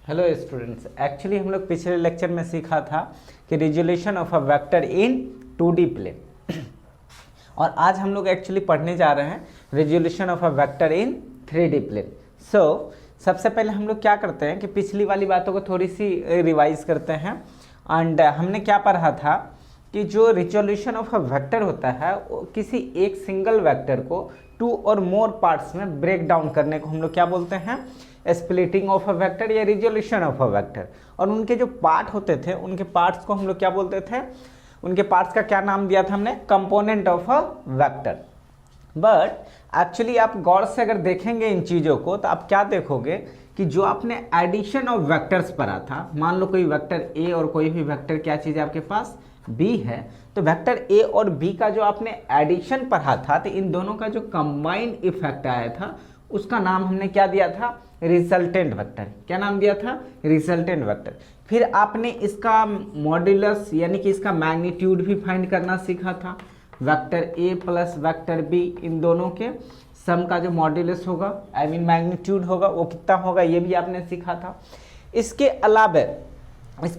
Hello students, actually हम लोग पिछले लेक्चर में सीखा था कि resolution of a vector in 2D plane और आज हम लोग एक्चुअली पढ़ने जा रहे हैं resolution of a vector in 3D plane. सबसे पहले हम लोग क्या करते हैं कि पिछली वाली बातों को थोड़ी सी रिवाइज करते हैं। एंड हमने क्या पढ़ा था कि जो रिजोल्यूशन ऑफ अ वेक्टर होता है वो किसी एक सिंगल वेक्टर को 2 और मोर पार्ट्स में ब्रेक डाउन करने को हम लोग क्या बोलते हैं, स्प्लिटिंग ऑफ अ वेक्टर या रिजोल्यूशन ऑफ अ वेक्टर। और उनके जो पार्ट होते थे उनके पार्ट्स को हम लोग क्या बोलते थे, उनके पार्ट्स का क्या नाम दिया था हमने, component of a vector. But actually आप गौर से अगर देखेंगे इन चीज़ों को तो आप क्या देखोगे कि जो आपने एडिशन ऑफ वेक्टर्स पढ़ा था, मान लो कोई वेक्टर ए और कोई भी वेक्टर क्या चीज़ है आपके पास, बी है, तो वेक्टर ए और बी का जो आपने एडिशन पढ़ा था तो इन दोनों का जो कंबाइंड इफेक्ट आया था उसका नाम हमने क्या दिया था, रिजल्टेंट वेक्टर। क्या नाम दिया था, रिजल्टेंट वेक्टर। फिर आपने इसका मॉड्यूलस यानी कि इसका मैग्नीट्यूड भी फाइंड करना सीखा था। Vector A plus vector B इन दोनों के सम का जो मॉड्यूलस होगा आई मीन मैग्नीट्यूड होगा वो कितना होगा ये भी आपने सीखा था। इसके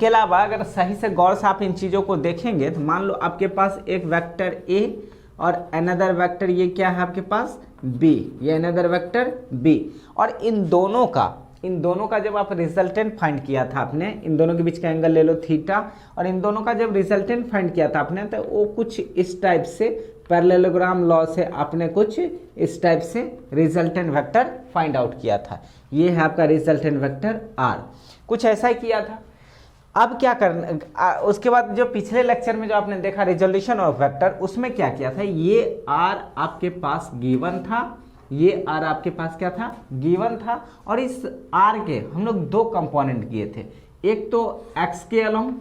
अलावा अगर सही से गौर से आप इन चीज़ों को देखेंगे तो मान लो आपके पास एक वेक्टर ए और अनदर वेक्टर ये क्या है आपके पास बी, ये अनदर वेक्टर बी। और इन दोनों का जब आप रिजल्टेंट फाइंड किया था आपने, इन दोनों के बीच का एंगल ले लो थीटा, और इन दोनों का जब रिजल्टेंट फाइंड किया था आपने तो वो कुछ इस टाइप से पैरेललोग्राम लॉ से आपने कुछ इस टाइप से रिजल्टेंट वेक्टर फाइंड आउट किया था। ये है आपका रिजल्टेंट वेक्टर आर, कुछ ऐसा ही किया था। अब क्या करना, उसके बाद जो पिछले लेक्चर में जो आपने देखा रिजोल्यूशन ऑफ वेक्टर, उसमें क्या किया था, ये आर आपके पास गिवन था, ये आर आपके पास क्या था, गिवन था। और इस आर के हम लोग दो कंपोनेंट किए थे, एक तो एक्स के अलोंग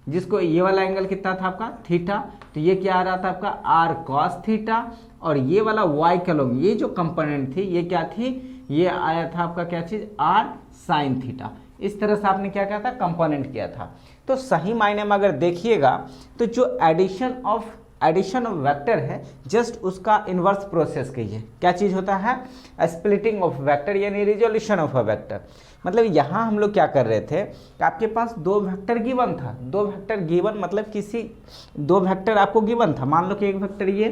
जिसको ये वाला एंगल कितना था आपका थीटा, तो ये क्या आ रहा था आपका आर कॉस थीटा, और ये वाला वाई के अलोंग ये जो कंपोनेंट थी ये क्या थी, ये आया था आपका क्या चीज, आर साइन थीटा। इस तरह से आपने क्या किया था, कंपोनेंट किया था। तो सही मायने में अगर देखिएगा तो जो एडिशन ऑफ वेक्टर है जस्ट उसका इन्वर्स प्रोसेस कहिए, क्या चीज होता है, स्प्लिटिंग ऑफ वेक्टर यानी रिजोल्यूशन ऑफ अ वेक्टर। मतलब यहाँ हम लोग क्या कर रहे थे कि आपके पास दो वेक्टर गिवन था, दो वेक्टर गिवन मतलब किसी दो वेक्टर आपको गिवन था, मान लो कि एक वेक्टर ये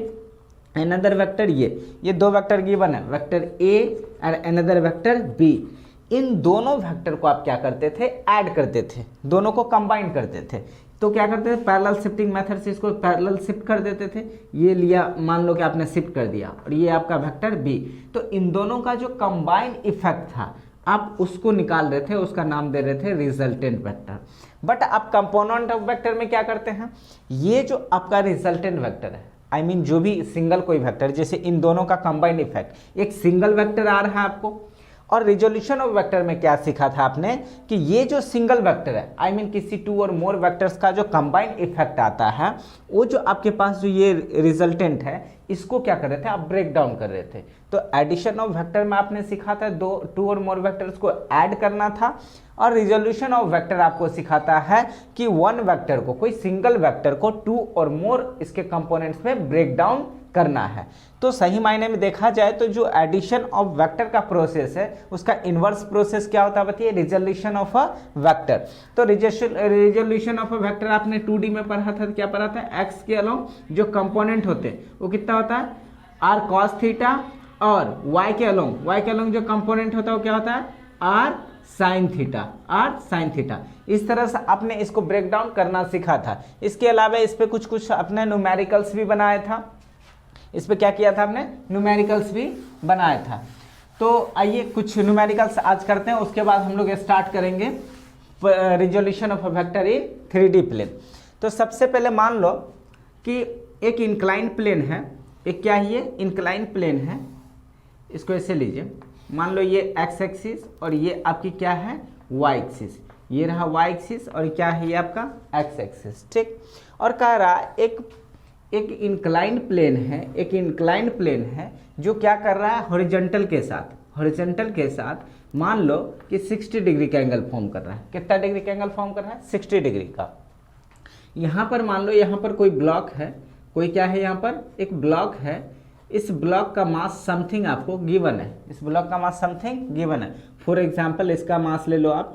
अनदर वेक्टर ये दो वेक्टर गिवन है, वेक्टर ए और अनदर वेक्टर बी। इन दोनों वेक्टर को आप क्या करते थे, ऐड करते थे, दोनों को कंबाइन करते थे। तो क्या करते थे, पैरेलल शिफ्टिंग मेथड से इसको पैरेलल शिफ्ट कर देते थे। ये लिया, मान लो कि आपने शिफ्ट कर दिया और ये आपका वेक्टर बी, तो इन दोनों का जो कंबाइंड इफेक्ट था आप उसको निकाल रहे थे, उसका नाम दे रहे थे रिजल्टेंट वेक्टर। बट आप कंपोनेंट ऑफ वेक्टर में क्या करते हैं, ये जो आपका रिजल्टेंट वेक्टर है आई मीन जो भी सिंगल कोई वेक्टर, जैसे इन दोनों का कंबाइंड इफेक्ट एक सिंगल वेक्टर आ रहा है आपको। और रिजोल्यूशन ऑफ वेक्टर में क्या सीखा था आपने कि ये जो सिंगल वेक्टर है आई मीन किसी 2 और मोर वेक्टर्स का जो कंबाइंड इफेक्ट आता है वो जो आपके पास जो ये रिजल्टेंट है इसको क्या कर रहे थे, आप ब्रेक डाउन कर रहे थे। तो एडिशन ऑफ वेक्टर में आपने सीखा था 2 और मोर वेक्टर्स को ऐड करना था, और रिजोल्यूशन ऑफ वेक्टर आपको सिखाता है कि वन वेक्टर को, कोई सिंगल वेक्टर को 2 और मोर इसके कंपोनेंट्स में ब्रेक डाउन करना है। तो सही मायने में देखा जाए तो जो एडिशन ऑफ वेक्टर का प्रोसेस है उसका इन्वर्स प्रोसेस क्या होता है बताइए, रिजोल्यूशन ऑफ अ वेक्टर। तो रिजोल्यूशन ऑफ अ वेक्टर आपने 2D में पढ़ा था, क्या पढ़ा था, एक्स के अलोंग जो कंपोनेंट होते हैं वो कितना होता है, आर कॉस थीटा, और वाई के अलोंग जो कंपोनेंट होता है वो क्या होता है, आर साइन थीटा। इस तरह से आपने इसको ब्रेक डाउन करना सीखा था। इसके अलावा इस पे कुछ अपने न्यूमेरिकल्स भी बनाया था, इस पे क्या किया था आपने, न्यूमेरिकल्स भी बनाया था। तो आइए कुछ न्यूमेरिकल्स आज करते हैं, उसके बाद हम लोग स्टार्ट करेंगे resolution of a vector in 3D plane. तो सबसे पहले मान लो कि एक इंक्लाइन प्लेन है, एक क्या है, ये इंक्लाइन प्लेन है, इसको ऐसे लीजिए, मान लो ये एक्स एक्सिस और ये आपकी क्या है, वाई एक्सिस, ये रहा वाई एक्सिस और क्या है ये आपका एक्स एक्सिस, ठीक। और कह रहा एक इंक्लाइन प्लेन है जो क्या कर रहा है, हॉरिजॉन्टल के साथ मान लो कि 60 डिग्री का एंगल फॉर्म कर रहा है। कितना डिग्री का एंगल फॉर्म कर रहा है, 60 डिग्री का। यहाँ पर मान लो यहाँ पर कोई ब्लॉक है, कोई क्या है, यहाँ पर एक ब्लॉक है इस ब्लॉक का मास समथिंग आपको गिवन है, इस ब्लॉक का मास समथिंग गिवन है। फॉर एग्जाम्पल इसका मास ले लो आप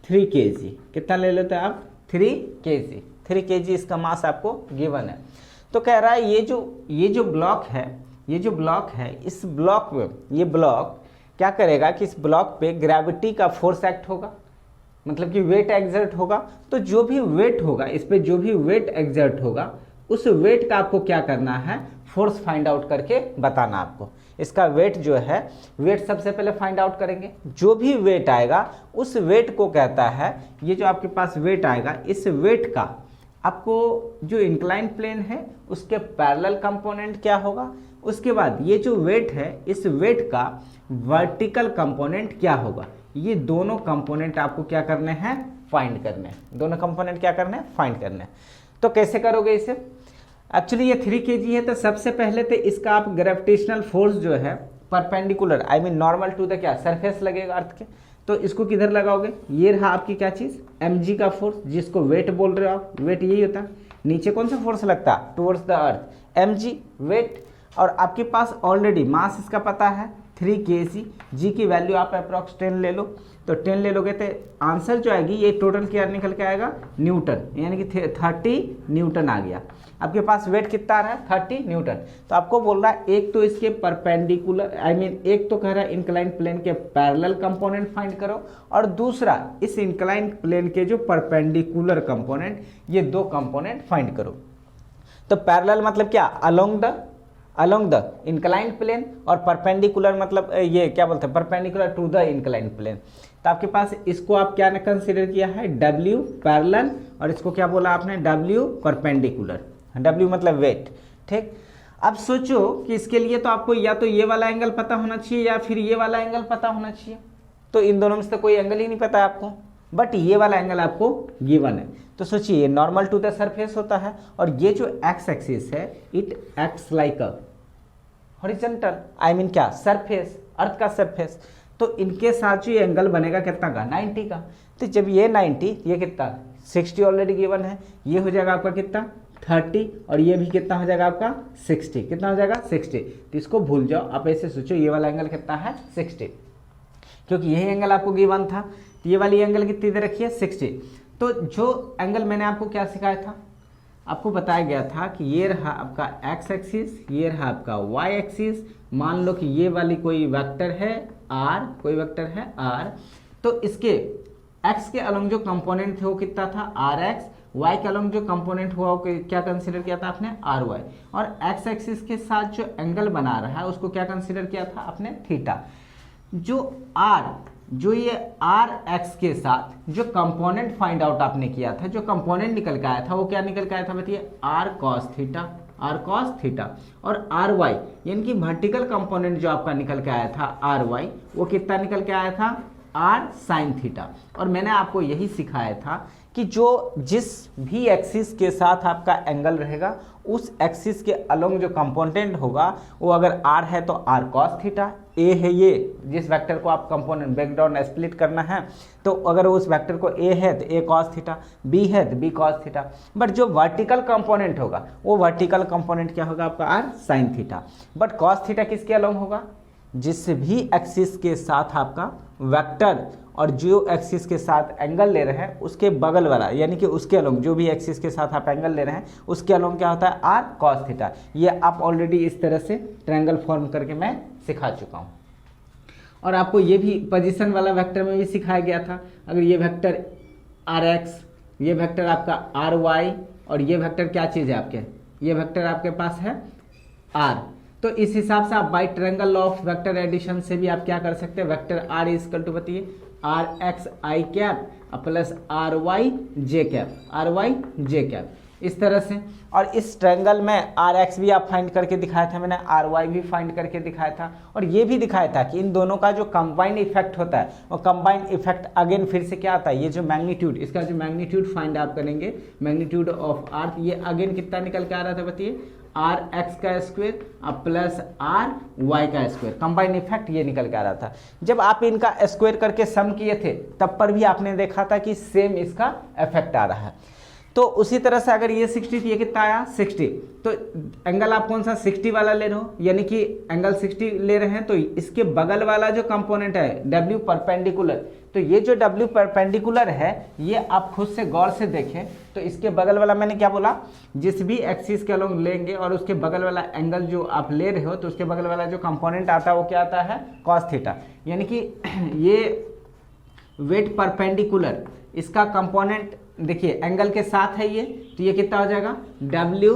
3 kg, कितना ले लेते हैं आप 3 kg, 3 kg इसका मास आपको गिवन है। तो कह रहा है ये जो ब्लॉक है, ये जो ब्लॉक है, इस ब्लॉक में ये ब्लॉक क्या करेगा कि इस ब्लॉक पे ग्रेविटी का फोर्स एक्ट होगा, मतलब कि वेट एग्जर्ट होगा। तो जो भी वेट होगा इस पे, जो भी वेट एग्जर्ट होगा उस वेट का आपको क्या करना है, फोर्स फाइंड आउट करके बताना आपको। इसका वेट जो है, वेट सबसे पहले फाइंड आउट करेंगे। जो भी वेट आएगा उस वेट को कहता है, ये जो आपके पास वेट आएगा इस वेट का आपको जो इंक्लाइन प्लेन है उसके पैरेलल कंपोनेंट क्या होगा, उसके बाद ये जो वेट है इस वेट का वर्टिकल कंपोनेंट क्या होगा। ये दोनों कंपोनेंट आपको क्या करने हैं, फाइंड करने हैं। दोनों कंपोनेंट क्या करने हैं, फाइंड करने हैं। तो कैसे करोगे इसे, एक्चुअली ये 3 kg है तो सबसे पहले तो इसका आप ग्रेविटेशनल फोर्स जो है perpendicular I mean normal to the क्या सरफेस लगेगा अर्थ के। तो इसको किधर लगाओगे, ये रहा आपकी क्या चीज़ mg का फोर्स, जिसको वेट बोल रहे हो आप, वेट यही होता है। नीचे कौन सा फोर्स लगता है towards the earth, mg weight. और आपके पास ऑलरेडी मास इसका पता है 3 kg, g की वैल्यू आप अप्रॉक्स 10 ले लो, तो 10 ले लोगे तो आंसर जो आएगी ये टोटल क्या निकल के आएगा, न्यूटन, यानी कि 30 न्यूटन आ गया। आपके पास वेट कितना आ रहा है 30 न्यूटन। तो आपको बोल रहा है एक तो इसके परपेंडिकुलर आई मीन एक तो कह रहा है इंक्लाइन प्लेन के पैरेलल कंपोनेंट फाइंड करो, और दूसरा इस इंक्लाइन प्लेन के जो परपेंडिकुलर कंपोनेंट, ये दो कंपोनेंट फाइंड करो। तो पैरेलल मतलब क्या, अलोंग द इंक्लाइन प्लेन, और परपेंडिकुलर मतलब ये क्या बोलते हैं, perpendicular to the incline plane. तो आपके पास इसको आप क्या कंसीडर किया है, W पैरेलल, और इसको क्या बोला आपने, W परपेंडिकुलर, W मतलब वेट। ठीक, अब सोचो कि इसके लिए तो आपको या तो ये वाला एंगल पता होना चाहिए या फिर ये वाला एंगल पता होना चाहिए। तो इन दोनों में से तो कोई एंगल ही नहीं पता है आपको, बट ये वाला एंगल आपको गिवन है। तो सोचिए ये नॉर्मल टू द सरफेस होता है, और ये जो एक्स एक्सिस है it acts like a horizontal I mean क्या, सरफेस, अर्थ का सरफेस। तो इनके साथ जो ये एंगल बनेगा कितना का, 90 का। तो जब ये 90, ये कितना 60 ऑलरेडी गिवन है, ये हो जाएगा आपका कितना 30, और ये भी कितना हो जाएगा आपका 60, कितना हो जाएगा 60। तो इसको भूल जाओ, आप ऐसे सोचो ये वाला एंगल कितना है 60, क्योंकि यही एंगल आपको गिवन था। तो ये वाली एंगल कितनी दे रखी है 60। तो जो एंगल मैंने आपको क्या सिखाया था, आपको बताया गया था कि ये रहा आपका एक्स एक्सिस, ये रहा आपका वाई एक्सिस। मान लो कि ये वाली कोई वेक्टर है r, कोई वेक्टर है r, तो इसके x के अलोंग जो कंपोनेंट थे वो कितना था rx, y के अलोंग जो कंपोनेंट हुआ वो क्या कंसीडर किया था आपने ry, और x एक्सिस के साथ जो एंगल बना रहा है उसको क्या कंसीडर किया था आपने थीटा। जो ये आर एक्स के साथ जो कंपोनेंट फाइंड आउट आपने किया था, जो कंपोनेंट निकल के आया था वो क्या निकल के आया था बताइए, आर कॉस थीटा। और आर वाई यानी कि वर्टिकल कंपोनेंट जो आपका निकल के आया था आर वाई, वो कितना निकल के आया था आर साइन थीटा। और मैंने आपको यही सिखाया था कि जो जिस भी एक्सिस के साथ आपका एंगल रहेगा उस एक्सिस के अलोंग जो कंपोनेंट होगा वो अगर r है तो r cos थीटा, a है ये जिस वेक्टर को आप कंपोनेंट ब्रेकडाउन स्प्लिट करना है, तो अगर उस वेक्टर को a है तो a cos थीटा, b है तो b cos थीटा। बट जो वर्टिकल कंपोनेंट होगा वो वर्टिकल कंपोनेंट क्या होगा आपका r sin theta. But cos theta किसके अलोंग होगा, जिस भी एक्सिस के साथ आपका वेक्टर और जो एक्सिस के साथ एंगल ले रहे हैं उसके बगल वाला, यानी कि उसके अलोंग जो भी एक्सिस के साथ आप एंगल ले रहे हैं उसके अलोंग क्या होता है आर कॉस थीटा। ये आप ऑलरेडी इस तरह से ट्रायंगल फॉर्म करके मैं सिखा चुका हूँ। और आपको ये भी पोजीशन वाला वेक्टर में भी सिखाया गया था। अगर ये वेक्टर आर एक्स, ये वेक्टर आपका आर वाई, और ये वेक्टर क्या चीज़ है आपके, ये वेक्टर आपके पास है आर, तो इस हिसाब से आप by triangle law of vector addition से भी आप क्या कर सकते हैं, vector R is equal to बताइए are X I cap plus are Y J cap, इस तरह से। और इस ट्रायंगल में आर एक्स भी आप फाइंड करके दिखाया था मैंने, आर वाई भी फाइंड करके दिखाया था, और ये भी दिखाया था कि इन दोनों का जो कंबाइंड इफेक्ट होता है वो कंबाइंड इफेक्ट अगेन फिर से क्या आता है, ये जो मैग्नीट्यूड, इसका जो मैग्नीट्यूड फाइंड आप करेंगे, मैग्नीट्यूड ऑफ अर्थ, ये अगेन कितना निकल के आ रहा था बताइए आर एक्स का स्क्वायर प्लस आर वाई का स्क्वायर, कंबाइंड इफेक्ट ये निकल के आ रहा था। जब आप इनका स्क्वायर करके सम किए थे तब पर भी आपने देखा था कि सेम इसका इफेक्ट आ रहा है। तो उसी तरह से अगर ये 60 तो ये कितना आया 60, तो एंगल आप कौन सा 60 वाला ले रहे हो, यानी कि एंगल 60 ले रहे हैं, तो इसके बगल वाला जो कंपोनेंट है W परपेंडिकुलर, तो ये जो W परपेंडिकुलर है ये आप खुद से गौर से देखें, तो इसके बगल वाला मैंने क्या बोला, जिस भी एक्सिस के अलोंग लेंगे और उसके बगल वाला एंगल जो आप ले रहे हो तो उसके बगल वाला जो कंपोनेंट आता है वो क्या आता है cos थीटा, यानी कि ये वेट परपेंडिकुलर इसका कंपोनेंट देखिए एंगल के साथ है ये, तो ये कितना हो जाएगा W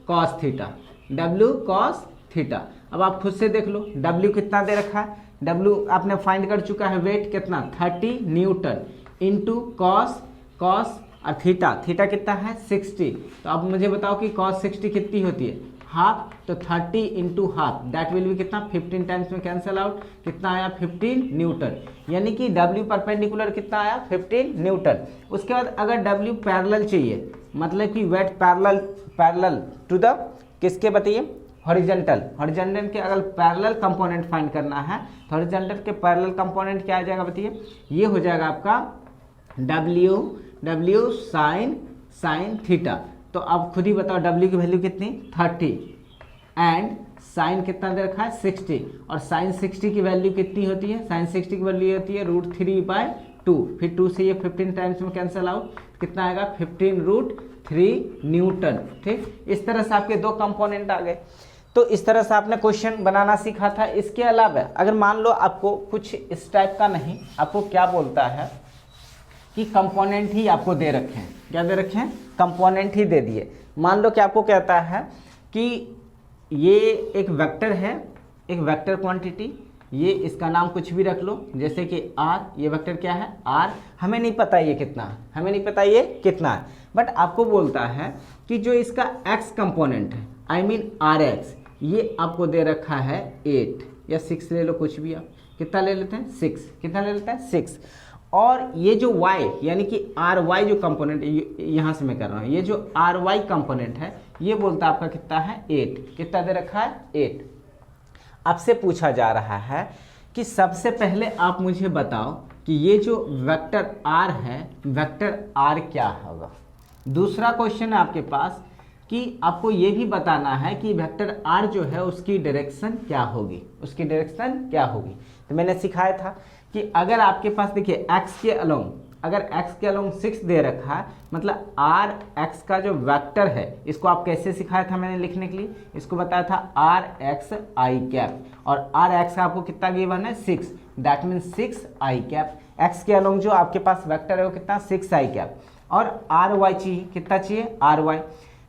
cos theta, W cos theta. अब आप खुद से देख लो W कितना दे रखा है, W आपने फाइंड कर चुका है, वेट कितना 30 न्यूटन इंटू कॉस और थीटा कितना है 60। तो अब मुझे बताओ कि cos 60 कितनी होती है, हाफ, तो 30 इंटू हाफ दैट विल भी कितना 15 टाइम्स में कैंसिल आउट, कितना आया 15 न्यूटन, यानी कि W परपेंडिकुलर कितना आया 15 न्यूटन। उसके बाद अगर W पैरेलल चाहिए, मतलब कि वेट पैरेलल टू द किसके बताइए हॉरिजॉन्टल के अगर पैरेलल कंपोनेंट फाइंड करना है तो हॉरिजॉन्टल के पैरेलल कंपोनेंट क्या आ जाएगा बताइए, ये हो जाएगा आपका W साइन थीटा। तो आप खुद ही बताओ W की वैल्यू कितनी 30 एंड साइन कितना दे रखा है 60, और साइन 60 की वैल्यू कितनी होती है, साइन 60 की वैल्यू होती है √3/2, फिर 2 से ये 15 टाइम्स में कैंसिल आउट, कितना आएगा 15√3 न्यूटन। ठीक, इस तरह से आपके दो कंपोनेंट आ गए। तो इस तरह से आपने क्वेश्चन बनाना सीखा था। इसके अलावा अगर मान लो आपको कुछ इस टाइप का नहीं, आपको क्या बोलता है कि कंपोनेंट ही आपको दे रखे हैं, क्या दे रखे हैं, कंपोनेंट ही दे दिए। मान लो कि आपको कहता है कि ये एक वेक्टर है, एक वेक्टर क्वांटिटी, ये इसका नाम कुछ भी रख लो, जैसे कि R, ये वेक्टर क्या है R, हमें नहीं पता ये कितना है, हमें नहीं पता ये कितना है, बट आपको बोलता है कि जो इसका X कंपोनेंट है, I mean RX, ये आपको दे रखा है 8 या 6 ले लो, कुछ भी आप कितना ले लेते हैं 6, कितना ले लेते हैं 6, और ये जो y यानी कि RY जो कंपोनेंट यहाँ से मैं कर रहा हूँ, ये जो RY कंपोनेंट है ये बोलता है आपका कितना है 8, कितना दे रखा है 8। आपसे पूछा जा रहा है कि सबसे पहले आप मुझे बताओ कि ये जो वेक्टर R है, वेक्टर R क्या होगा। दूसरा क्वेश्चन है आपके पास कि आपको ये भी बताना है कि वेक्टर R जो है उसकी डायरेक्शन क्या होगी, उसकी डायरेक्शन क्या होगी। तो मैंने सिखाया था कि अगर आपके पास देखिए x के अलोंग, अगर x के अलोंग 6 दे रखा है, मतलब RX का जो वेक्टर है इसको आप कैसे सिखाया था मैंने लिखने के लिए, इसको बताया था RX I कैप, और RX आपको कितना गिवन है 6, that mean 6 I cap. x के अलोंग जो आपके पास वेक्टर है वो कितना 6 I कैप, और RY चाहिए, कितना चाहिए RY,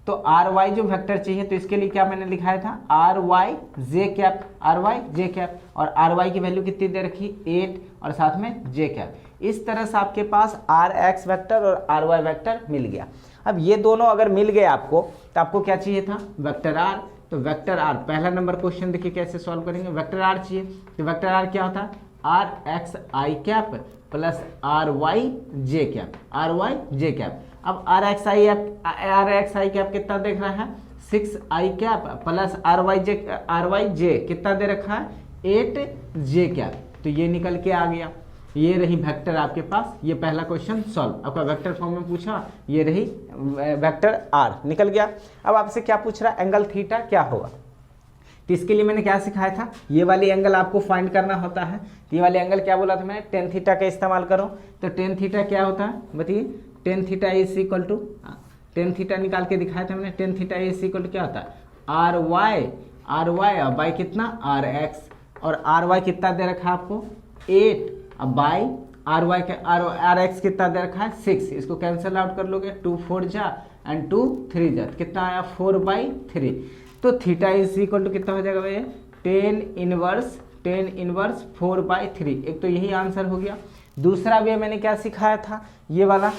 तो RY जो वेक्टर चाहिए तो इसके लिए क्या मैंने लिखाया था RY J cap, RY J cap, और RY की वैल्यू कितनी दे रखी 8 और साथ में J कैप। इस तरह से आपके पास RX वेक्टर और RY वेक्टर मिल गया। अब ये दोनों अगर मिल गए आपको तो आपको क्या चाहिए था वेक्टर R, तो वेक्टर R पहला नंबर क्वेश्चन देखिए कैसे सॉल्व करेंगे, वेक्टर R चाहिए तो वेक्टर R क्या होता है RX I cap plus RY J cap, RY J cap. अब RX I कैप कितना देख रहा है 6 I cap plus RY J कितना दे रखा है 8 J कैप, तो ये निकल के आ गया। ये रही वेक्टर आपके पास, ये पहला क्वेश्चन सॉल्व, आपका वेक्टर फॉर्म में पूछा, ये रही वेक्टर R निकल गया। अब आपसे क्या पूछ रहा है एंगल थीटा क्या होगा, तो इसके लिए मैंने क्या सिखाया था, ये वाली एंगल आपको फाइंड करना होता है। तो ये वाली एंगल क्या बोला था मैंने, टेन थीटा का इस्तेमाल करो। तो टेन थीटा क्या होता है बताइए, tan theta is equal to, tan theta निकाल के दिखाया था मैंने, tan theta is equal to क्या होता है RY और बाई कितना RX, और RY कितना दे रखा है आपको 8, अब बाई RY का RX कितना दे रखा है 6, इसको कैंसिल आउट कर लोगे, 2 4 जा एंड 2 3 जा, कितना आया 4/3। तो थीटा इज इक्वल टू कितना हो जाएगा भैया 10 इनवर्स 4/3, एक तो यही आंसर हो गया। दूसरा भी मैंने क्या सिखाया था, ये वाला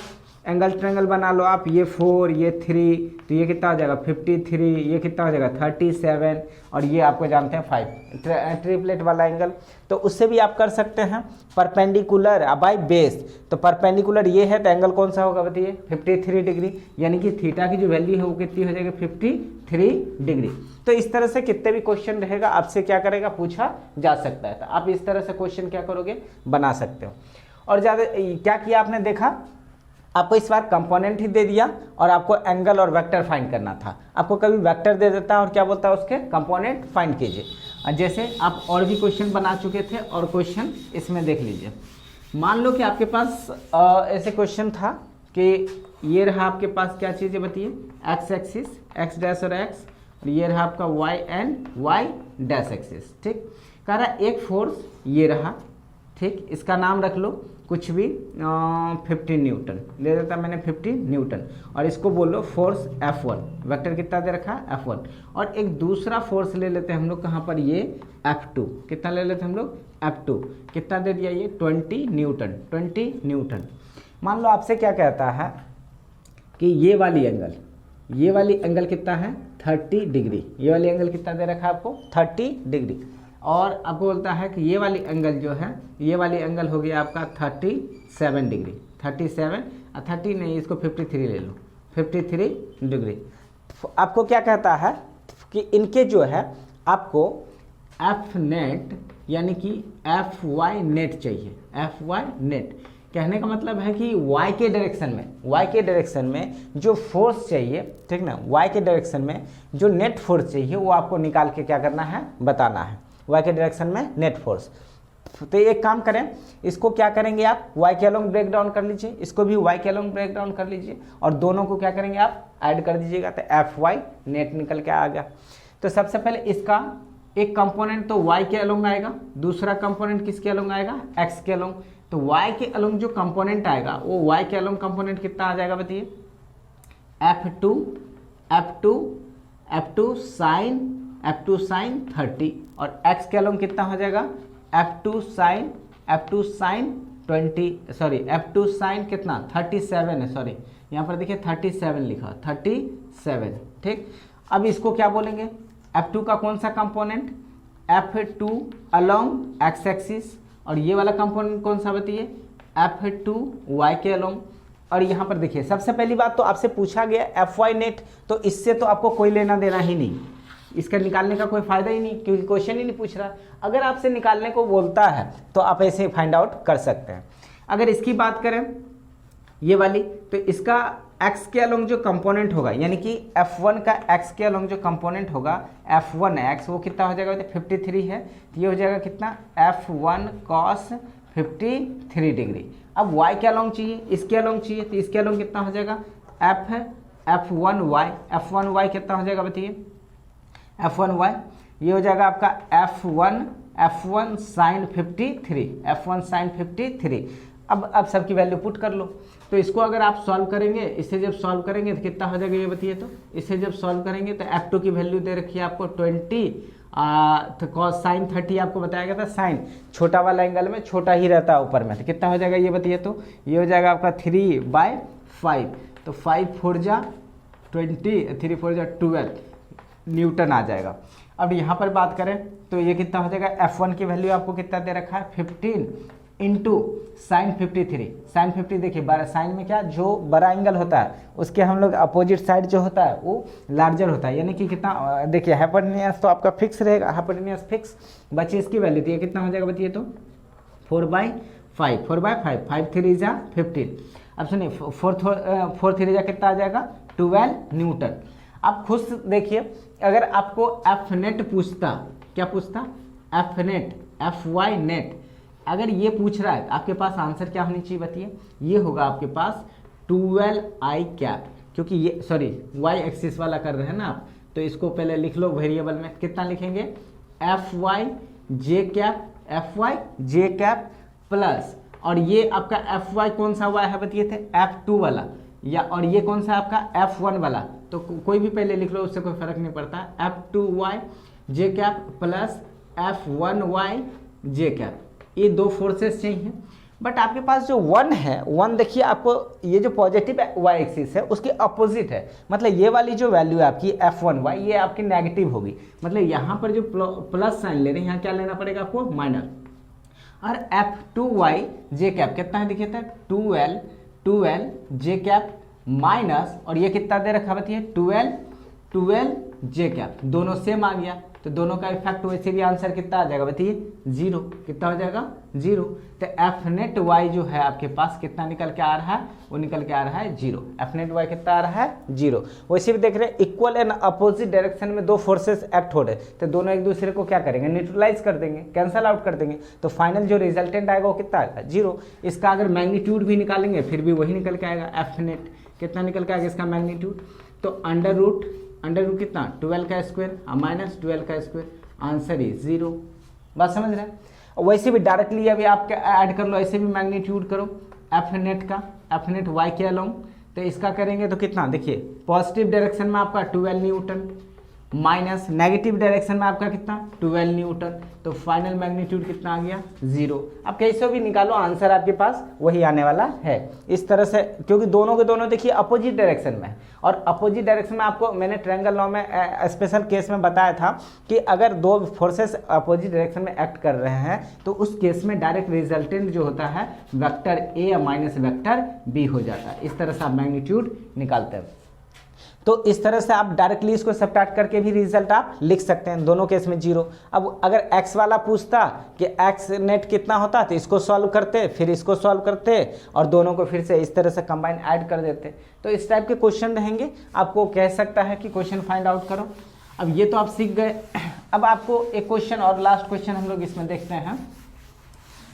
एंगल ट्रायंगल बना लो आप, ये 4 ये 3, तो ये कितना हो जाएगा 53, ये कितना हो जाएगा 37, और ये आपको जानते हैं 5, ट्रिपलेट वाला एंगल। तो उससे भी आप कर सकते हैं परपेंडिकुलर बाय बेस, तो परपेंडिकुलर ये है तो एंगल कौन सा होगा बताइए 53 डिग्री, यानी कि थीटा की जो वैल्यू है वो कितनी हो जाएगी 53 डिग्री। तो इस तरह से कितने भी क्वेश्चन रहेगा आपसे क्या करेगा पूछा जा सकता है, तो आप इस तरह से क्वेश्चन क्या करोगे बना सकते हो। और ज़्यादा क्या किया आपने देखा आपको इस बार कंपोनेंट ही दे दिया और आपको एंगल और वेक्टर फाइंड करना था। आपको कभी वेक्टर दे देता है और क्या बोलता है उसके कंपोनेंट फाइंड कीजिए। जैसे आप और भी क्वेश्चन बना चुके थे और क्वेश्चन इसमें देख लीजिए। मान लो कि आपके पास ऐसे क्वेश्चन था कि ये रहा आपके पास क्या चीज़ है बताइए, एक्स एक्सिस एक्स डैश और एक्स, और ये रहा आपका y and y dash axis. ठीक, कह रहा एक फोर्स ये रहा, ठीक, इसका नाम रख लो कुछ भी 50 न्यूटन ले देता मैंने, 50 न्यूटन, और इसको बोलो फोर्स F1, वेक्टर कितना दे रखा है F1, और एक दूसरा फोर्स ले लेते हैं हम लोग कहाँ पर, ये F2, कितना ले लेते हैं हम लोग F2, कितना दे दिया ये 20 न्यूटन, 20 न्यूटन। मान लो आपसे क्या कहता है कि ये वाली एंगल कितना है 30 डिग्री, ये वाली एंगल कितना दे रखा है आपको 30 डिग्री, और आपको बोलता है कि ये वाली एंगल जो है, ये वाली एंगल हो गया आपका 37 डिग्री, 37 30 नहीं, इसको 53 ले लो, 53 डिग्री। आपको क्या कहता है कि इनके जो है आपको एफ नेट यानी कि एफ वाई नेट चाहिए, एफ वाई नेट। कहने का मतलब है कि y के डायरेक्शन में जो फोर्स चाहिए, ठीक ना, y के डायरेक्शन में जो नेट फोर्स चाहिए वो आपको निकाल के क्या करना है, बताना है, y के डायरेक्शन में नेट फोर्स। तो एक काम करें, इसको क्या करेंगे आप y के अलोंग ब्रेक डाउन कर लीजिए, इसको भी y के अलोंग ब्रेक डाउन कर लीजिए, और दोनों को क्या करेंगे आप ऐड कर दीजिएगा, तो एफ वाई नेट निकल के आ गया। तो सबसे पहले इसका एक कंपोनेंट तो y के अलोंग आएगा, दूसरा कंपोनेंट किसके अलोंग आएगा, x के अलोंग। तो y के अलोंग जो कंपोनेंट आएगा वो y के अलोंग कंपोनेंट कितना आ जाएगा बताइए, F2 साइन 30, और x के अलोंग कितना हो जाएगा F2 sign 20, sorry F2 sign कितना 37 है, सॉरी यहाँ पर देखिए 37 लिखा, 37। ठीक, अब इसको क्या बोलेंगे, F2 का कौन सा component, F2 along x axis, और ये वाला कंपोनेंट कौन सा बताइए F2 y के अलोंग। और यहाँ पर देखिए सबसे पहली बात तो आपसे पूछा गया एफ वाई नेट, तो इससे तो आपको कोई लेना देना ही नहीं, इसका निकालने का कोई फायदा ही नहीं, क्योंकि क्वेश्चन ही नहीं पूछ रहा। अगर आपसे निकालने को बोलता है तो आप ऐसे फाइंड आउट कर सकते हैं। अगर इसकी बात करें ये वाली, तो इसका x के अलोंग जो कंपोनेंट होगा, यानी कि F1 का x के अलोंग जो कंपोनेंट होगा F1x, वो कितना हो जाएगा, 53 है, तो ये हो जाएगा कितना F1 cos 53 डिग्री। अब y के अलोंग चाहिए, इसके अलोंग चाहिए, तो इसके अलोंग कितना हो जाएगा F1y कितना हो जाएगा बताइए, F1y ये हो जाएगा आपका F1 साइन 53, F1 साइन 53। अब सबकी वैल्यू पुट कर लो, तो इसको अगर आप सॉल्व करेंगे, इससे जब सॉल्व करेंगे तो कितना हो जाएगा ये बताइए, तो इससे जब सॉल्व करेंगे तो F2 की वैल्यू दे रखी है आपको 20, तो कॉस साइन 30 आपको बताया गया था, साइन छोटा वाला एंगल में छोटा ही रहता है ऊपर में, तो कितना हो जाएगा ये बताइए, तो ये हो जाएगा आपका 3/5, तो 5 4 जा 20, 3 4 जा 12 न्यूटन आ जाएगा। अब यहाँ पर बात करें तो ये कितना हो जाएगा, F1 की वैल्यू आपको कितना दे रखा है 15 इंटू साइन 53, साइन 50 देखिए बड़ा साइन में क्या, जो बड़ा एंगल होता है उसके हम लोग अपोजिट साइड जो होता है वो लार्जर होता है, यानी कि कितना देखिए हाइपोटेन्यूज तो आपका फिक्स रहेगा, हाइपोटेन्यूज फिक्स, बची इसकी वैल्यू, तो ये कितना हो जाएगा बताइए, तो 4/5, 5 3 जा 15। अब सुनिए 4 3 जा कितना आ जाएगा 12 न्यूटन। आप खुद देखिए, अगर आपको एफ नेट पूछता, क्या पूछता F net, F y net, अगर ये पूछ रहा है तो आपके पास आंसर क्या होनी चाहिए बताइए, ये होगा आपके पास 12i कैप, क्योंकि ये सॉरी y एक्सिस वाला कर रहे हैं ना आप, तो इसको पहले लिख लो वेरिएबल में, कितना लिखेंगे F Y J cap plus, और ये आपका एफ वाई कौन सा y है बताइए थे F2 वाला, या और ये कौन सा आपका F1 वाला, तो कोई भी पहले लिख लो, उससे कोई फर्क नहीं पड़ता, F2y जे कैप प्लस F1y जे कैप, ये दो फोर्सेस चाहिए। बट आपके पास जो 1 है, 1 देखिए आपको ये जो पॉजिटिव y एक्सिस है उसके अपोजिट है, मतलब ये वाली जो वैल्यू है आपकी F1y ये आपकी नेगेटिव होगी, मतलब यहाँ पर जो प्लस साइन ले रहे हैं यहाँ क्या लेना पड़ेगा आपको माइनस। और F2y जे कैप कितना है देखिए, 12 जे कैप माइनस, और ये कितना दे रखा बताइए 12 जे कैप, दोनों सेम आ गया तो दोनों का इफेक्ट वैसे भी आंसर कितना आ जाएगा बताइए, 0। कितना हो जाएगा, 0। तो एफ नेट वाई जो है आपके पास कितना निकल के आ रहा है, वो निकल के आ रहा है 0। एफ नेट वाई कितना आ रहा है, 0। वैसे भी देख रहे हैं इक्वल एंड अपोजिट डायरेक्शन में दो फोर्सेस एक्ट हो रहे तो दोनों एक दूसरे को क्या करेंगे, न्यूट्रलाइज कर देंगे, कैंसल आउट कर देंगे। तो फाइनल जो रिजल्टेंट आएगा वो कितना आएगा, 0। इसका अगर मैग्नीट्यूड भी निकालेंगे फिर भी वही निकल के आएगा, एफ नेट कितना निकल के आएगा इसका मैग्नीट्यूड, तो अंडर रूट कितना 12 का स्क्वायर माइनस 12 का स्क्वायर, आंसर इज 0। बात समझ रहे हैं। वैसे भी डायरेक्टली अभी आप ऐड कर लो, ऐसे भी मैग्नीट्यूड करो एफ नेट का, एफ नेट वाई के अलोंग, तो इसका करेंगे तो कितना, देखिए पॉजिटिव डायरेक्शन में आपका 12 न्यूटन माइनस नेगेटिव डायरेक्शन में आपका कितना 12 न्यूटन, तो फाइनल मैग्नीट्यूड कितना आ गया, 0। अब कैसे भी निकालो आंसर आपके पास वही आने वाला है इस तरह से, क्योंकि दोनों के दोनों देखिए अपोजिट डायरेक्शन में है। और अपोजिट डायरेक्शन में आपको मैंने ट्रायंगल लॉ में स्पेशल केस में बताया था कि अगर दो फोर्सेस अपोजिट डायरेक्शन में एक्ट कर रहे हैं तो उस केस में डायरेक्ट रिजल्टेंट जो होता है vector A minus vector B हो जाता है। इस तरह से आप मैग्नीट्यूड निकालते हैं। तो इस तरह से आप डायरेक्टली इसको सब्ट्रैक्ट करके भी रिजल्ट आप लिख सकते हैं, दोनों केस में 0। अब अगर x वाला पूछता कि x नेट कितना होता तो इसको सॉल्व करते, फिर इसको सॉल्व करते और दोनों को फिर से इस तरह से कंबाइन ऐड कर देते। तो इस टाइप के क्वेश्चन रहेंगे, आपको कह सकता है कि क्वेश्चन फाइंड आउट करो। अब ये तो आप सीख गए। अब आपको एक क्वेश्चन और लास्ट क्वेश्चन हम लोग इसमें देखते हैं।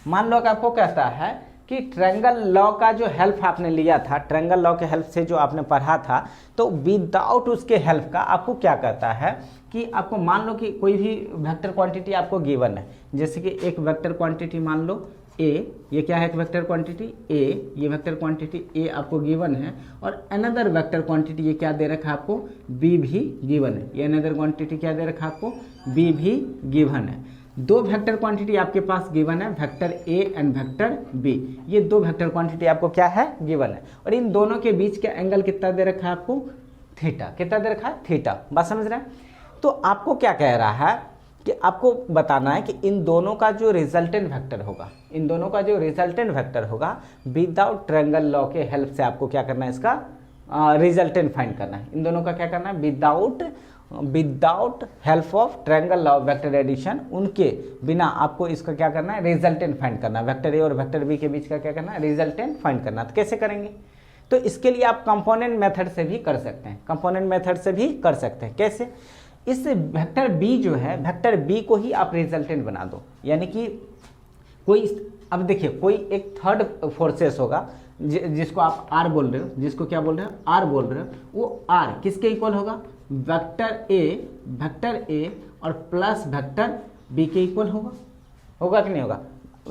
मान लो कि आपको कहता है कि ट्रायंगल लॉ का जो हेल्प आपने लिया था, ट्रायंगल लॉ के हेल्प से जो आपने पढ़ा था, तो विदाउट उसके हेल्प का आपको क्या करता है कि आपको मान लो कि कोई भी वेक्टर क्वांटिटी आपको गिवन है, जैसे कि एक वेक्टर क्वांटिटी मान लो ए, ये क्या है एक वेक्टर क्वांटिटी ए, ये वेक्टर क्वांटिटी ए आपको गिवन है, और अनदर वेक्टर क्वांटिटी ये क्या दे रखा है आपको, बी भी गिवन है। ये अनदर क्वांटिटी क्या दे रखा है आपको, बी भी गिवन है। दो वेक्टर क्वांटिटी आपके पास गिवन है, vector A and vector B. ये दो वेक्टर क्वांटिटी आपको क्या है, गिवन है। और इन दोनों के बीच का एंगल कितना दे रखा है आपको, थीटा। कितना दे रखा है, थीटा। बात समझ रहे हैं। तो आपको क्या कह रहा है कि आपको बताना है कि इन दोनों का जो रिजल्टेंट वेक्टर होगा, इन दोनों का जो रिजल्टेंट वेक्टर होगा विदाउट ट्रायंगल लॉ के हेल्प से आपको क्या करना है, इसका रिजल्टेंट फाइंड करना है। इन दोनों का क्या करना है, without help of triangle law of vector addition, उनके बिना आपको इसका क्या करना है, रिजल्टेंट फाइंड करना है। वेक्टर ए और वेक्टर बी के बीच का क्या करना है, रिजल्टेंट फाइंड करना है। तो कैसे करेंगे, तो इसके लिए आप कंपोनेंट मेथड से भी कर सकते हैं, कंपोनेंट मेथड से भी कर सकते हैं। कैसे, इस वेक्टर बी जो है, वेक्टर बी को ही आप रिजल्टेंट बना दो। यानी कि कोई, अब देखिए कोई एक थर्ड फोर्सेस होगा जिसको आप आर बोल रहे हो, जिसको क्या बोल रहे हो, आर बोल रहे हो, वो आर किसके इक्वल होगा, वेक्टर ए और प्लस वेक्टर बी के इक्वल होगा कि नहीं होगा।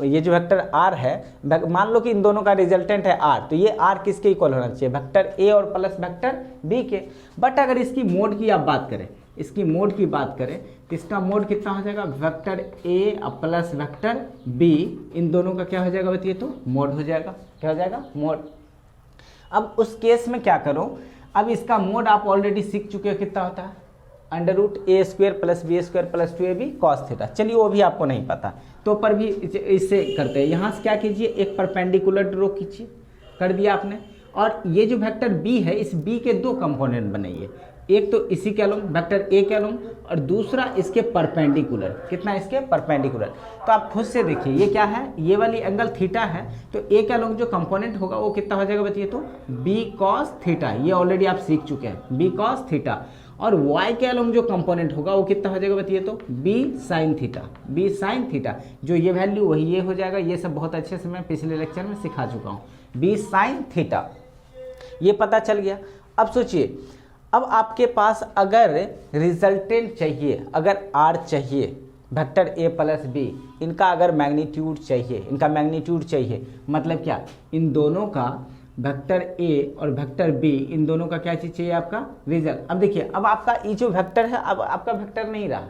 ये जो वेक्टर आर है, मान लो कि इन दोनों का रिजल्टेंट है आर, तो ये आर किसके इक्वल होना चाहिए, वेक्टर ए और प्लस वेक्टर बी के। बट अगर इसकी मोड की आप बात करें, इसकी मोड की बात करें तो इसका मोड कितना हो जाएगा, vector A plus vector B, इन दोनों का क्या हो जाएगा बताइए, तो मोड हो जाएगा। क्या हो जाएगा, मोड। अब उस केस में क्या करो, अब इसका मोड आप ऑलरेडी सीख चुके हो, कितना होता है, under root A square plus B square plus 2ab cos theta. चलिए वो भी आपको नहीं पता, तो पर भी इससे करते हैं। यहाँ से क्या कीजिए, एक परपेंडिकुलर ड्रॉ कीजिए, कर दिया आपने। और ये जो वेक्टर बी है, इस बी के दो कंपोनेंट बनाइए, एक तो इसी के अलोंग वेक्टर ए के अलोंग और दूसरा इसके परपेंडिकुलर। कितना, इसके परपेंडिकुलर। तो आप खुद से देखिए ये क्या है, ये वाली एंगल थीटा है, तो ए के अलोंग जो कंपोनेंट होगा वो कितना हो जाएगा बताइए, तो बी कॉस थीटा। ये ऑलरेडी आप सीख चुके हैं, बी कॉस थीटा। और y के अलोंग जो कंपोनेंट होगा वो कितना हो जाएगा बताइए, तो b sine theta, b sine theta. जो ये वैल्यू वही ये हो जाएगा। ये सब बहुत अच्छे से मैं पिछले लेक्चर में सिखा चुका हूँ, b साइन थीटा। ये पता चल गया। अब सोचिए, अब आपके पास अगर रिजल्टेंट चाहिए, अगर r चाहिए, वेक्टर a प्लस बी, इनका अगर मैग्नीट्यूड चाहिए, इनका मैग्नीट्यूड चाहिए, मतलब क्या, इन दोनों का वेक्टर ए और वेक्टर बी, इन दोनों का क्या चीज़ चाहिए, आपका रिजल्ट। अब देखिए, अब आपका ये जो वेक्टर है, अब आपका वेक्टर नहीं रहा,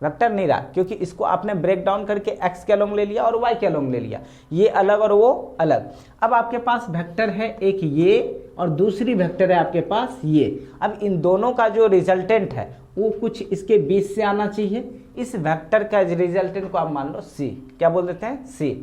वेक्टर नहीं रहा, क्योंकि इसको आपने ब्रेक डाउन करके x के अलोंग ले लिया और y के अलोंग ले लिया, ये अलग और वो अलग। अब आपके पास वेक्टर है एक ये और दूसरी वेक्टर है आपके पास ये। अब इन दोनों का जो रिजल्टेंट है वो कुछ इसके बीच से आना चाहिए। इस वेक्टर का रिजल्टेंट को आप मान लो c, क्या बोल देते हैं, c।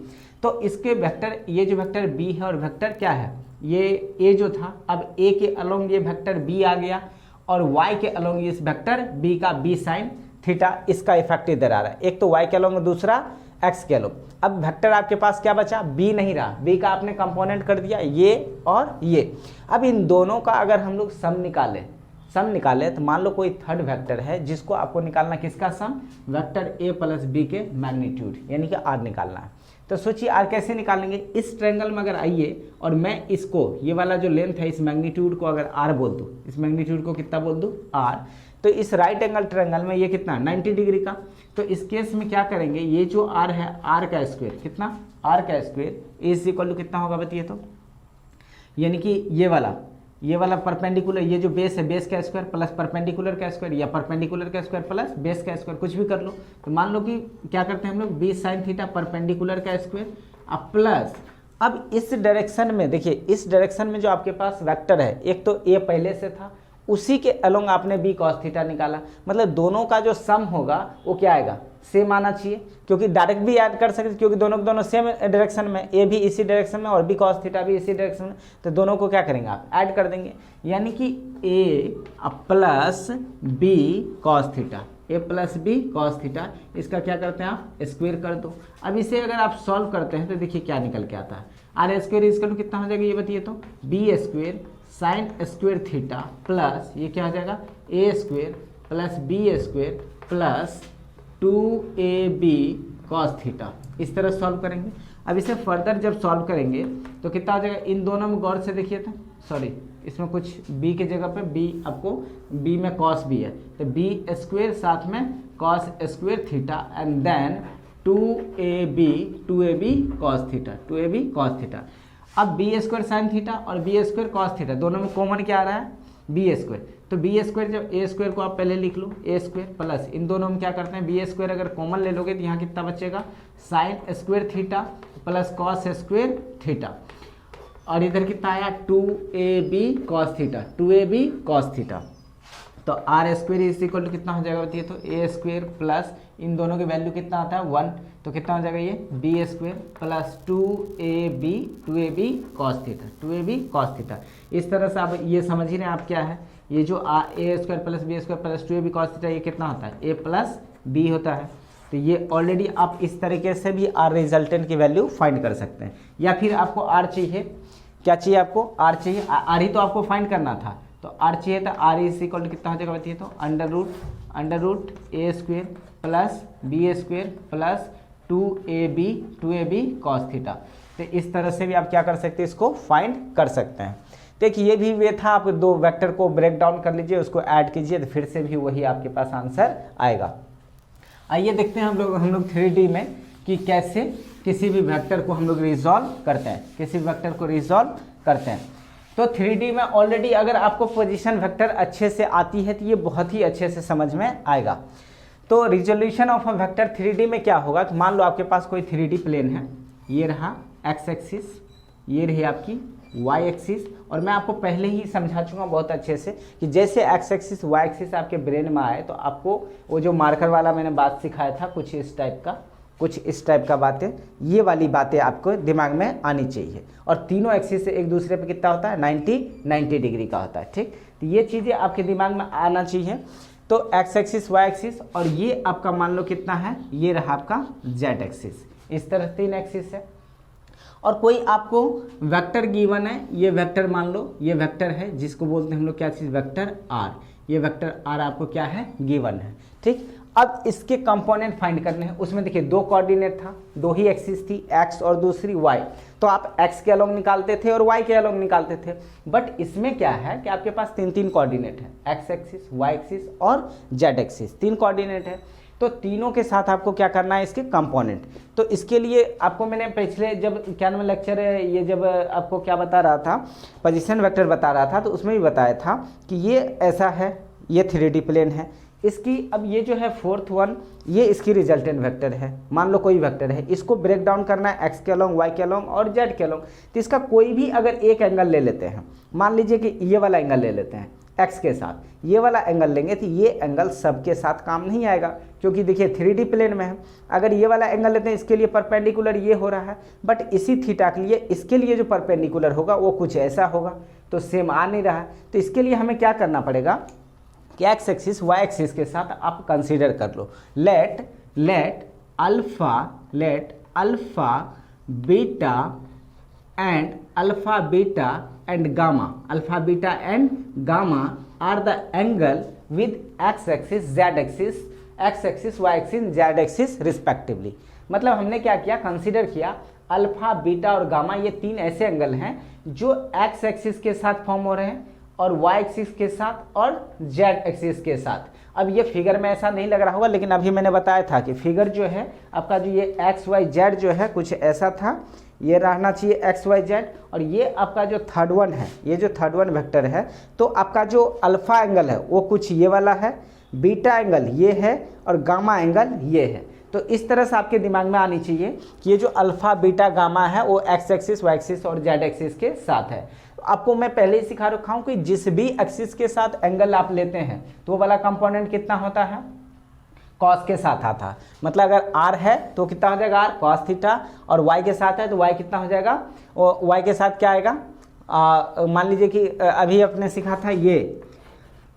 तो इसके वेक्टर, ये जो वेक्टर b है और वेक्टर क्या है, ये a जो था, अब a के अलोंग ये वेक्टर b आ गया और y के अलोंग इस वेक्टर b का b साइन थीटा, इसका इफेक्ट इधर आ रहा है। एक तो y के अलोंग, दूसरा x के अलोंग। अब वेक्टर आपके पास क्या बचा, b नहीं रहा, b का आपने कंपोनेंट कर दिया ये और ये। अब इन दोनों का अगर हम लोग सम निकालें तो मान लो कोई थर्ड वेक्टर है जिसको आपको निकालना, किसका सम, वेक्टर a प्लस b के मैग्नीट्यूड यानी कि r निकालना है। तो सोचिए r कैसे निकालेंगे, इस ट्रायंगल में अगर आइए और मैं इसको, ये वाला जो लेंथ है इस मैग्नीट्यूड को अगर r बोल दूँ, इस मैग्नीट्यूड को कितना बोल दूँ, r, तो इस राइट एंगल ट्रायंगल में ये कितना 90 डिग्री का। तो इस केस में क्या करेंगे, ये जो r है r का स्क्वायर, कितना, r का स्क्वायर इज इक्वल टू कितना होगा बताइए तो, यानी कि ये वाला परपेंडिकुलर, ये जो बेस है बेस का स्क्वायर प्लस परपेंडिकुलर का स्क्वायर, या परपेंडिकुलर का स्क्वायर प्लस बेस का स्क्वायर, कुछ भी कर लो। तो मान लो कि क्या करते हैं हम लोग, b साइन थीटा परपेंडिकुलर का स्क्वायर अब प्लस, अब इस डायरेक्शन में देखिए, इस डायरेक्शन में जो आपके पास वेक्टर है, एक तो a पहले से था, उसी के अलोंग आपने b cos थीटा निकाला, मतलब दोनों का जो सम होगा वो क्या आएगा, सेम आना चाहिए, क्योंकि डायरेक्ट भी ऐड कर सकते, क्योंकि दोनों के दोनों सेम डायरेक्शन में, a भी इसी डायरेक्शन में और b cos थीटा भी इसी डायरेक्शन में, तो दोनों को क्या करेंगे आप ऐड कर देंगे, यानी कि a plus b cos theta, a plus b cos theta, इसका क्या करते हैं आप स्क्वायर कर दो। अब इसे अगर आप सॉल्व करते हैं तो देखिए क्या निकल के आता है, आर स्क्वायर इक्वल टू कितना हो जाएगा ये बताइए तो, b square sign square theta plus ये क्या हो जाएगा a square plus b square plus 2ab cos theta, इस तरह सॉल्व करेंगे। अब इसे फर्दर जब सॉल्व करेंगे तो कितना हो जाएगा, इन दोनों में गौर से देखिए तो, सॉरी इसमें कुछ b के जगह पे b, आपको b में cos b है, तो b स्क्वायर साथ में cos square theta and then 2ab cos theta, 2ab cos theta. अब b स्क्वायर साइन थीटा और b स्क्वायर cos थीटा, दोनों में कॉमन क्या आ रहा है, b स्क्वायर, तो b स्क्वायर, जब a स्क्वायर को आप पहले लिख लो a स्क्वायर प्लस इन दोनों में क्या करते हैं, b स्क्वायर अगर कॉमन ले लोगे तो यहाँ कितना बचेगा, sine square theta plus cos square theta, और इधर कितना आया 2ab cos theta, 2ab cos theta. तो are square is equal to कितना हो जाएगा बताइए तो, a स्क्वायर प्लस इन दोनों की वैल्यू कितना आता है 1, तो कितना हो जाएगा ये b square plus 2ab cos theta, 2ab cos theta. इस तरह से आप ये समझ ही रहे हैं आप क्या है, ये जो a square plus b square plus 2ab cos theta, ये कितना होता है a प्लस b होता है। तो ये ऑलरेडी आप इस तरीके से भी r रिजल्टेंट की वैल्यू फाइंड कर सकते हैं। या फिर आपको r चाहिए, क्या चाहिए आपको, r चाहिए, r ही तो आपको फाइंड करना था, तो r चाहिए तो r इज इक्वल टू कितना हो जाएगा बताइए तो, under root a square plus b square plus 2ab cos theta. तो इस तरह से भी आप क्या कर सकते हैं, इसको फाइंड कर सकते हैं। देखिए ये भी वे था, आप दो वेक्टर को ब्रेक डाउन कर लीजिए, उसको ऐड कीजिए, तो फिर से भी वही आपके पास आंसर आएगा। आइए देखते हैं हम लोग 3D में कि कैसे किसी भी वेक्टर को हम लोग रिजॉल्व करते हैं, किसी भी वेक्टर को रिजॉल्व करते हैं। तो 3D में ऑलरेडी अगर आपको पोजीशन वेक्टर अच्छे से आती है तो ये बहुत ही अच्छे से समझ में आएगा। तो resolution of a vector 3D में क्या होगा कि मान लो आपके पास कोई 3D प्लेन है, ये रहा x एक्सिस, ये रही आपकी y एक्सिस, और मैं आपको पहले ही समझा चुका बहुत अच्छे से कि जैसे x एक्सिस y एक्सिस आपके ब्रेन में आए तो आपको वो जो मार्कर वाला मैंने बात सिखाया था कुछ इस टाइप का बातें, ये वाली बातें आपको दिमाग में आनी चाहिए। और तीनों एक्सिस से एक दूसरे पे कितना होता है 90 डिग्री का होता है, ठीक। तो ये चीज़ें आपके दिमाग में आना चाहिए। तो x एक्सिस y एक्सिस और ये आपका मान लो कितना है, ये रहा आपका z एक्सिस, इस तरह 3 एक्सिस है। और कोई आपको वेक्टर गिवन है, ये वेक्टर मान लो ये वेक्टर है जिसको बोलते हैं हम लोग क्या चीज़, वेक्टर r, ये वेक्टर r आपको क्या है गिवन है, ठीक। अब इसके कंपोनेंट फाइंड करने हैं, उसमें देखिए 2 कोऑर्डिनेट था, 2 ही एक्सिस थी, x और दूसरी y, तो आप x के अलोंग निकालते थे और y के अलोंग निकालते थे। बट इसमें क्या है कि आपके पास 3 कोऑर्डिनेट है, x एक्सिस, y एक्सिस और z एक्सिस, 3 कोऑर्डिनेट है। तो तीनों के साथ आपको क्या करना है, इसके कंपोनेंट। तो इसके लिए आपको मैंने पिछले जब क्या नाम लेक्चर है, ये जब आपको क्या बता रहा था, पोजीशन वेक्टर बता रहा था, तो उसमें भी बताया था कि ये ऐसा है, ये 3D प्लेन है इसकी। अब ये जो है 4th वन, ये इसकी रिजल्टेंट वेक्टर है। मान लो कोई वेक्टर है, इसको ब्रेक डाउन करना है x के अलोंग, y के अलोंग और z के अलोंग। तो इसका कोई भी अगर एक एंगल ले लेते हैं, मान लीजिए कि ये वाला एंगल ले लेते हैं x के साथ, ये वाला एंगल लेंगे तो ये एंगल सबके साथ काम नहीं आएगा, क्योंकि देखिए 3D प्लेन में है। अगर ये वाला एंगल लेते हैं, इसके लिए परपेंडिकुलर ये हो रहा है, बट इसी थीटा के लिए इसके लिए जो परपेंडिकुलर होगा वो कुछ ऐसा होगा, तो सेम आ नहीं रहा है। तो इसके लिए हमें क्या करना पड़ेगा, कि एक्स एक्सिस वाई एक्सिस के साथ आप कंसीडर कर लो। Let alpha beta and gamma are the angle with X axis Z axis, X axis Y axis Z axis respectively. मतलब हमने क्या किया, कंसीडर किया अल्फा बीटा और गामा ये तीन ऐसे एंगल हैं जो एक्स एक्सिस के साथ फॉर्म हो रहे हैं और वाई एक्सिस के साथ और जेड एक्सिस के साथ। अब ये फिगर में ऐसा नहीं लग रहा होगा, लेकिन अभी मैंने बताया था कि फिगर जो है आपका जो ये एक्स वाई जेड जो है कुछ ऐसा था, ये रहना चाहिए एक्स वाई जेड, और ये आपका जो थर्ड वन है, ये जो थर्ड वन वेक्टर है, तो आपका जो अल्फा एंगल है वो कुछ ये वाला है, बीटा एंगल ये है और गामा एंगल ये है। तो इस तरह से आपके दिमाग में आनी चाहिए कि ये जो अल्फा बीटा गामा है वो एक्स एक्सिस वाई एक्सिस और जेड एक्सिस के साथ है। आपको मैं पहले ही सिखा रखा हूँ कि जिस भी एक्सिस के साथ एंगल आप लेते हैं तो वो वाला कंपोनेंट कितना होता है, कॉस के साथ आता। मतलब अगर आर है तो कितना हो जाएगा, आर कॉस थीटा, और वाई के साथ है तो वाई कितना हो जाएगा, वाई के साथ क्या आएगा, मान लीजिए कि अभी अपने सीखा था ये,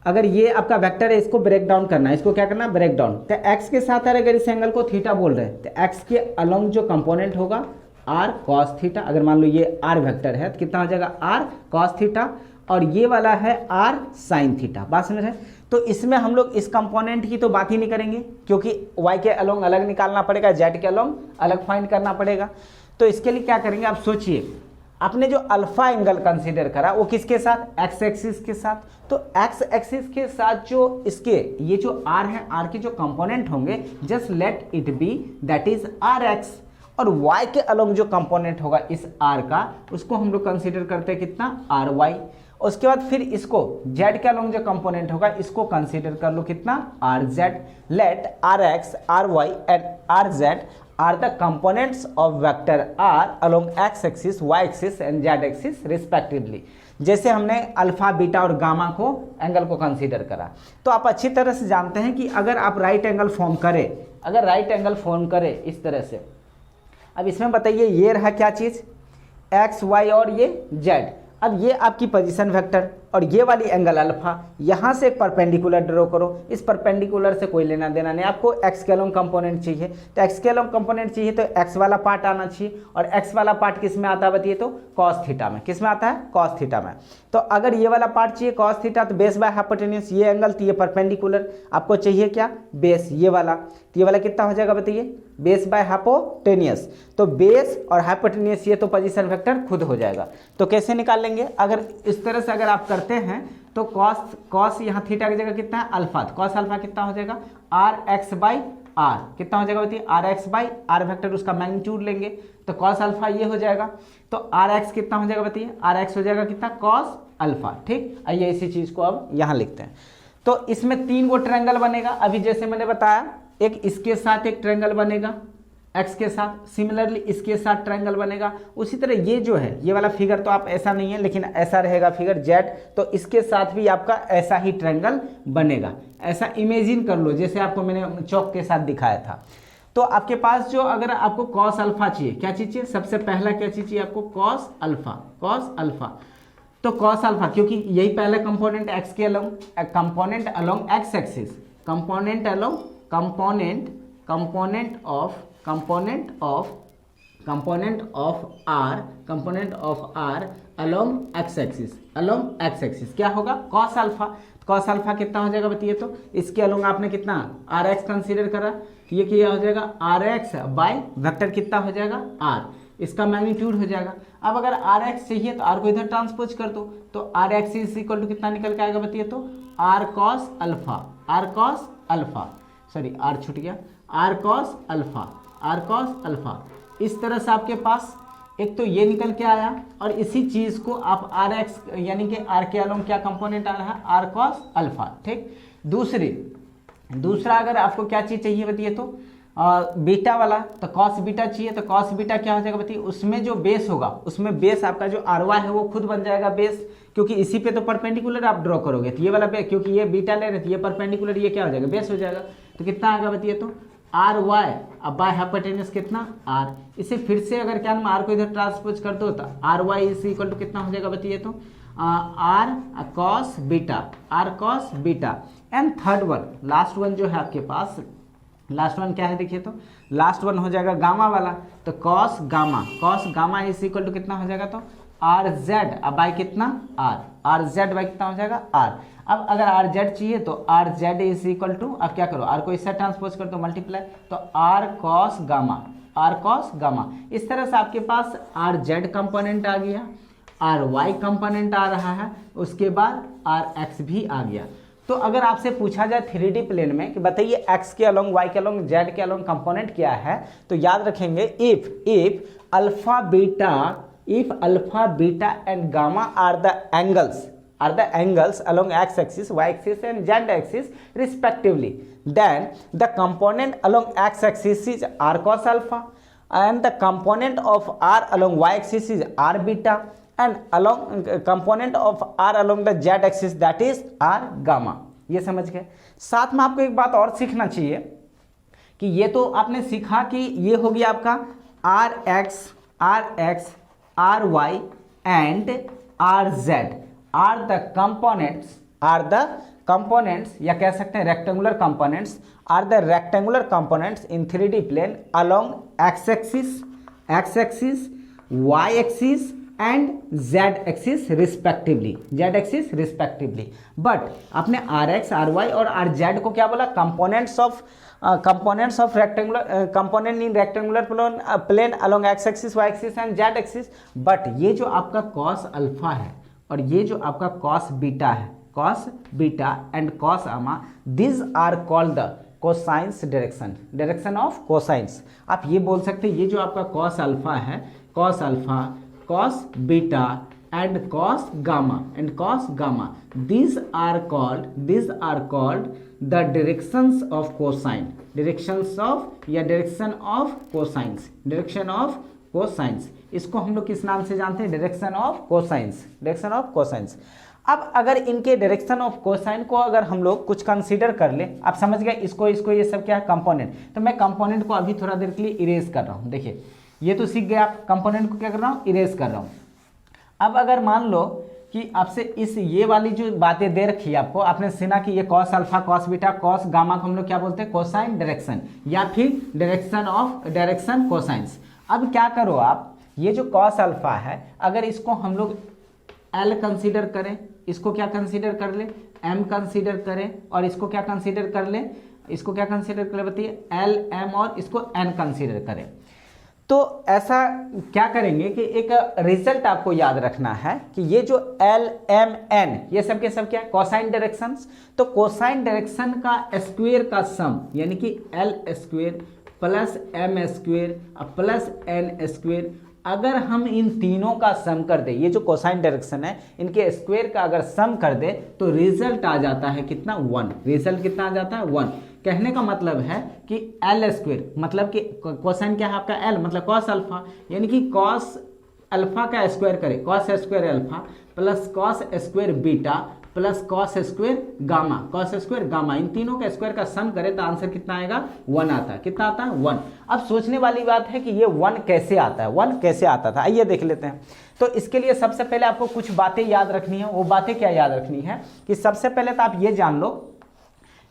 अगर ये आपका वेक्टर है इसको ब्रेक डाउन करना है, इसको क्या करना है, ब्रेक डाउन। तो एक्स के साथ अगर इस एंगल को थीटा बोल रहे हैं तो एक्स के अलोंग जो कंपोनेंट होगा आर कॉस थीटा, अगर मान लो ये आर वेक्टर है तो कितना हो जाएगा, आर कॉस थीटा, और ये वाला है आर साइन थीटा। बात समझ रहे हैं? तो इसमें हम लोग इस कंपोनेंट की तो बात ही नहीं करेंगे क्योंकि वाई के अलोंग अलग निकालना पड़ेगा, जेड के अलोंग अलग फाइंड करना पड़ेगा। तो इसके लिए क्या करेंगे, आप सोचिए आपने जो अल्फा एंगल कंसीडर करा वो किसके साथ, एक्स एक्सिस के साथ। तो एक्स एक्सिस के साथ जो इसके ये जो आर है, आर के जो कंपोनेंट होंगे just let it be that is r x, और y के अलोंग जो कंपोनेंट होगा इस r का उसको हम लोग कंसीडर करते हैं कितना, आर वाई। उसके बाद फिर इसको z के अलोंग जो कंपोनेंट होगा इसको कंसीडर कर लो कितना, r z. Let r x r y and r z are the components of vector r along x axis Y axis and z axis respectively. जैसे हमने अल्फा बीटा और गामा को एंगल को कंसीडर करा, तो आप अच्छी तरह से जानते हैं कि अगर आप राइट एंगल फॉर्म करें, अगर राइट एंगल फॉर्म करें इस तरह से, अब इसमें बताइए ये रहा क्या चीज़, एक्स वाई और ये जेड। अब ये आपकी पोजीशन वेक्टर और ये वाली एंगल अल्फा, यहाँ से एक परपेंडिकुलर ड्रॉ करो। इस परपेंडिकुलर से कोई लेना देना नहीं, आपको एक्स के अलोंग कंपोनेंट चाहिए, तो एक्स के अलोंग कंपोनेंट चाहिए तो एक्स वाला पार्ट आना चाहिए, और एक्स वाला पार्ट किस में आता है बताइए, तो कॉस थीटा में। किस में आता है, कॉस थीटा में। तो अगर ये वाला पार्ट चाहिए कॉस थीटा तो बेस बाय हाइपोटेन्यूज ये एंगल, तो ये परपेंडिकुलर आपको चाहिए क्या, बेस ये वाला, तो ये वाला कितना हो जाएगा बताइए, बेस बाय हाइपोटेन्यूज। तो बेस और हाइपोटेन्यूज ये तो पोजीशन वेक्टर खुद हो जाएगा। तो कैसे निकाल लेंगे, अगर इस तरह से अगर आप करते हैं तो कॉस यहाँ थीटा की जगह कितना है, अल्फा, तो कॉस अल्फा कितना हो जाएगा, आर एक्स बाई आर, कितना हो जाएगा बताइए, are x by r vector उसका मैग्नीट्यूड लेंगे तो कॉस अल्फा ये हो जाएगा। तो आर एक्स कितना हो जाएगा बताइए, आर एक्स हो जाएगा कितना, कॉस अल्फा। ठीक, आइए इसी चीज को अब यहाँ लिखते हैं। तो इसमें तीन वो ट्रायंगल बनेगा, अभी जैसे मैंने बताया एक इसके साथ एक ट्रायंगल बनेगा एक्स के साथ, सिमिलरली इसके साथ ट्रायंगल बनेगा। उसी तरह ये जो है ये वाला फिगर तो आप ऐसा नहीं है लेकिन ऐसा रहेगा फिगर जेड, तो इसके साथ भी आपका ऐसा ही ट्रायंगल बनेगा। ऐसा इमेजिन कर लो जैसे आपको मैंने चौक के साथ दिखाया था। तो आपके पास जो अगर आपको कॉस अल्फा चाहिए, क्या चीज चाहिए, सबसे पहला क्या चीज चाहिए आपको, कॉस अल्फा, कॉस अल्फा। तो कॉस अल्फा क्योंकि यही पहला कंपोनेंट एक्स के along, component along x axis, component along component of r along x axis, क्या होगा, कॉस अल्फा। कॉस अल्फा कितना हो जाएगा बताइए, तो इसके अलोंग आपने कितना आर एक्स कंसिडर करा, ये क्या हो जाएगा, आर एक्स बाई वेक्टर कितना हो जाएगा, आर, इसका मैग्नीट्यूड हो जाएगा। अब अगर आर एक्स चाहिए तो आर को इधर ट्रांसपोज कर दो, तो r x is equal to कितना निकल के आएगा बताइए, तो r cos alpha, sorry r छूट गया, आर कॉस अल्फा। इस तरह से आपके पास एक तो ये निकल के आया, और इसी चीज को आप आर एक्स यानी कि आर के अलोंग क्या कंपोनेंट आ रहा है, आर कॉस अल्फा। ठीक, दूसरा अगर आपको क्या चीज चाहिए बताइए, तो बीटा वाला, तो कॉस बीटा चाहिए, तो कॉस बीटा क्या हो जाएगा बताइए, उसमें जो बेस होगा उसमें बेस आपका जो आर वाई है वो खुद बन जाएगा बेस, क्योंकि इसी पे तो परपेंडिकुलर आप ड्रॉ करोगे, तो ये वाला बेस, क्योंकि ये बीटा ले रहे थे ये परपेंडिकुलर, ये क्या हो जाएगा, बेस हो जाएगा। तो कितना आएगा बताइए, तो आर वाई, अब बाय हाइपोटेन्यूज कितना आर, इसे फिर से अगर क्या नाम आर को इधर ट्रांसपोज कर दो तो r y is equal to कितना हो जाएगा बताइए तो r cos beta, r cos beta. And third one, last one जो है आपके पास, लास्ट वन क्या है देखिए तो लास्ट वन हो जाएगा गामा वाला, तो cos gamma is equal to कितना हो जाएगा तो आर जेड, अब बाई कितना आर जेड बाई कितना हो जाएगा आर। अब अगर आर जेड चाहिए तो r z is equal to, अब क्या करो आर को इससे ट्रांसपोज कर दो मल्टीप्लाई, तो आर कॉस गामा। इस तरह से आपके पास आर जेड कंपोनेंट आ गया, आर वाई कंपोनेंट आ रहा है, उसके बाद आर एक्स भी आ गया। तो अगर आपसे पूछा जाए 3D प्लेन में कि बताइए x के अलोंग, y के अलोंग, z के अलोंग कंपोनेंट क्या है, तो याद रखेंगे if alpha beta and gamma are the angles along x axis, y axis and z axis respectively, then the component along x axis is r cos alpha and the component of r along y axis is r beta and along component of r along the z axis that is r gamma। ये समझ गए। साथ में आपको एक बात और सीखना चाहिए कि ये तो आपने सीखा कि ये हो गया आपका r x r y and r z are the components या कह सकते हैं rectangular components, are the rectangular components in 3D plane along x axis, y axis and z axis respectively, but आपने rx, ry और rz को क्या बोला, components of rectangular component in rectangular plane along x axis, y axis and z axis. But ये जो आपका cos alpha है और ये जो आपका cos बीटा है, cos beta and cos gamma, this are called the cosines direction of cosines. आप ये बोल सकते हैं ये जो आपका cos अल्फा है, cos beta and cos gamma, these are called the direction of cosines। इसको हम लोग किस नाम से जानते हैं, डायरेक्शन ऑफ कोसाइंस। अब अगर इनके डायरेक्शन ऑफ कोसाइन को अगर हम लोग कुछ कंसीडर कर ले, आप समझ गए इसको ये सब क्या है कंपोनेंट, तो मैं कंपोनेंट को अभी थोड़ा देर के लिए इरेज कर रहा हूँ। देखिए ये तो सीख गए आप, कंपोनेंट को क्या कर रहा हूँ, इरेज कर रहा हूँ। अब अगर मान लो कि आपसे इस ये वाली जो बातें दे रखी है आपको, आपने सुना कि ये cos alpha, cos beta, cos gamma को हम लोग क्या बोलते हैं, कोसाइन डायरेक्शन या फिर डायरेक्शन कोसाइंस। अब क्या करो आप, ये जो कॉस अल्फा है अगर इसको हम लोग एल कंसीडर करें, इसको क्या कंसीडर कर ले, एम कंसीडर करें, और इसको क्या कंसीडर कर ले, बताइए एल एम, और इसको एन कंसीडर करें, तो ऐसा क्या करेंगे कि एक रिजल्ट आपको याद रखना है कि ये जो एल एम एन ये सब के सब क्या है, कोसाइन डायरेक्शंस। तो कोसाइन डायरेक्शन का स्क्वायर का सम यानी कि l square plus m square plus n square, अगर हम इन तीनों का सम कर दे, ये जो कोसाइन डायरेक्शन है इनके स्क्वायर का अगर सम कर दे तो रिजल्ट आ जाता है कितना, 1। रिजल्ट कितना आ जाता है, 1। कहने का मतलब है कि एल स्क्वायर मतलब कि कोसाइन क्या है आपका एल, मतलब कॉस अल्फा, यानी कि कॉस अल्फा का स्क्वायर करें, cos square alpha plus cos square beta plus cos square gamma, इन तीनों का स्क्वायर का सम करें तो आंसर कितना आएगा, 1 आता है। कितना आता है, 1। अब सोचने वाली बात है कि ये 1 कैसे आता है, 1 कैसे आता था, आइए देख लेते हैं। तो इसके लिए सबसे पहले आपको कुछ बातें याद रखनी है। वो बातें क्या याद रखनी है कि सबसे पहले तो आप ये जान लो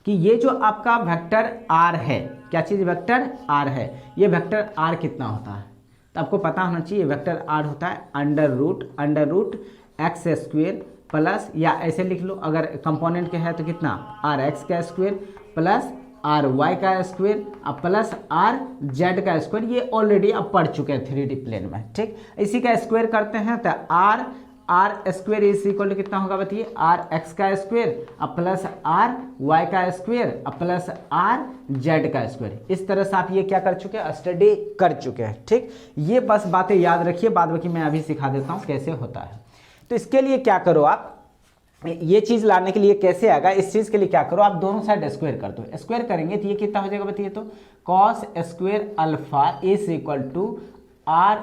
कि ये जो आपका वेक्टर r है, क्या चीज़, वेक्टर r है, ये वेक्टर r कितना होता है, तो आपको पता होना चाहिए वेक्टर r होता है under root x square plus, या ऐसे लिख लो अगर कंपोनेंट के है तो कितना, आर एक्स का स्क्वायर प्लस आर वाई का स्क्वायर प्लस आर जेड का स्क्वायर। ये ऑलरेडी अब पढ़ चुके हैं 3D प्लेन में, ठीक। इसी का स्क्वायर करते हैं तो are square is equal to कितना होगा बताइए, आर एक्स का स्क्वायर प्लस आर वाई का स्क्वायर प्लस आर जेड का स्क्वायर। इस तरह से आप ये क्या कर चुके हैं, स्टडी कर चुके हैं, ठीक। ये बस बातें याद रखिए, बाद बाकी मैं अभी सिखा देता हूँ कैसे होता है। तो इसके लिए क्या करो आप, ये चीज लाने के लिए कैसे आएगा, इस चीज के लिए क्या करो आप, दोनों साइड स्क्वायर कर दो। स्क्वायर करेंगे तो ये कितना हो जाएगा बताइए, तो cos square alpha is equal to r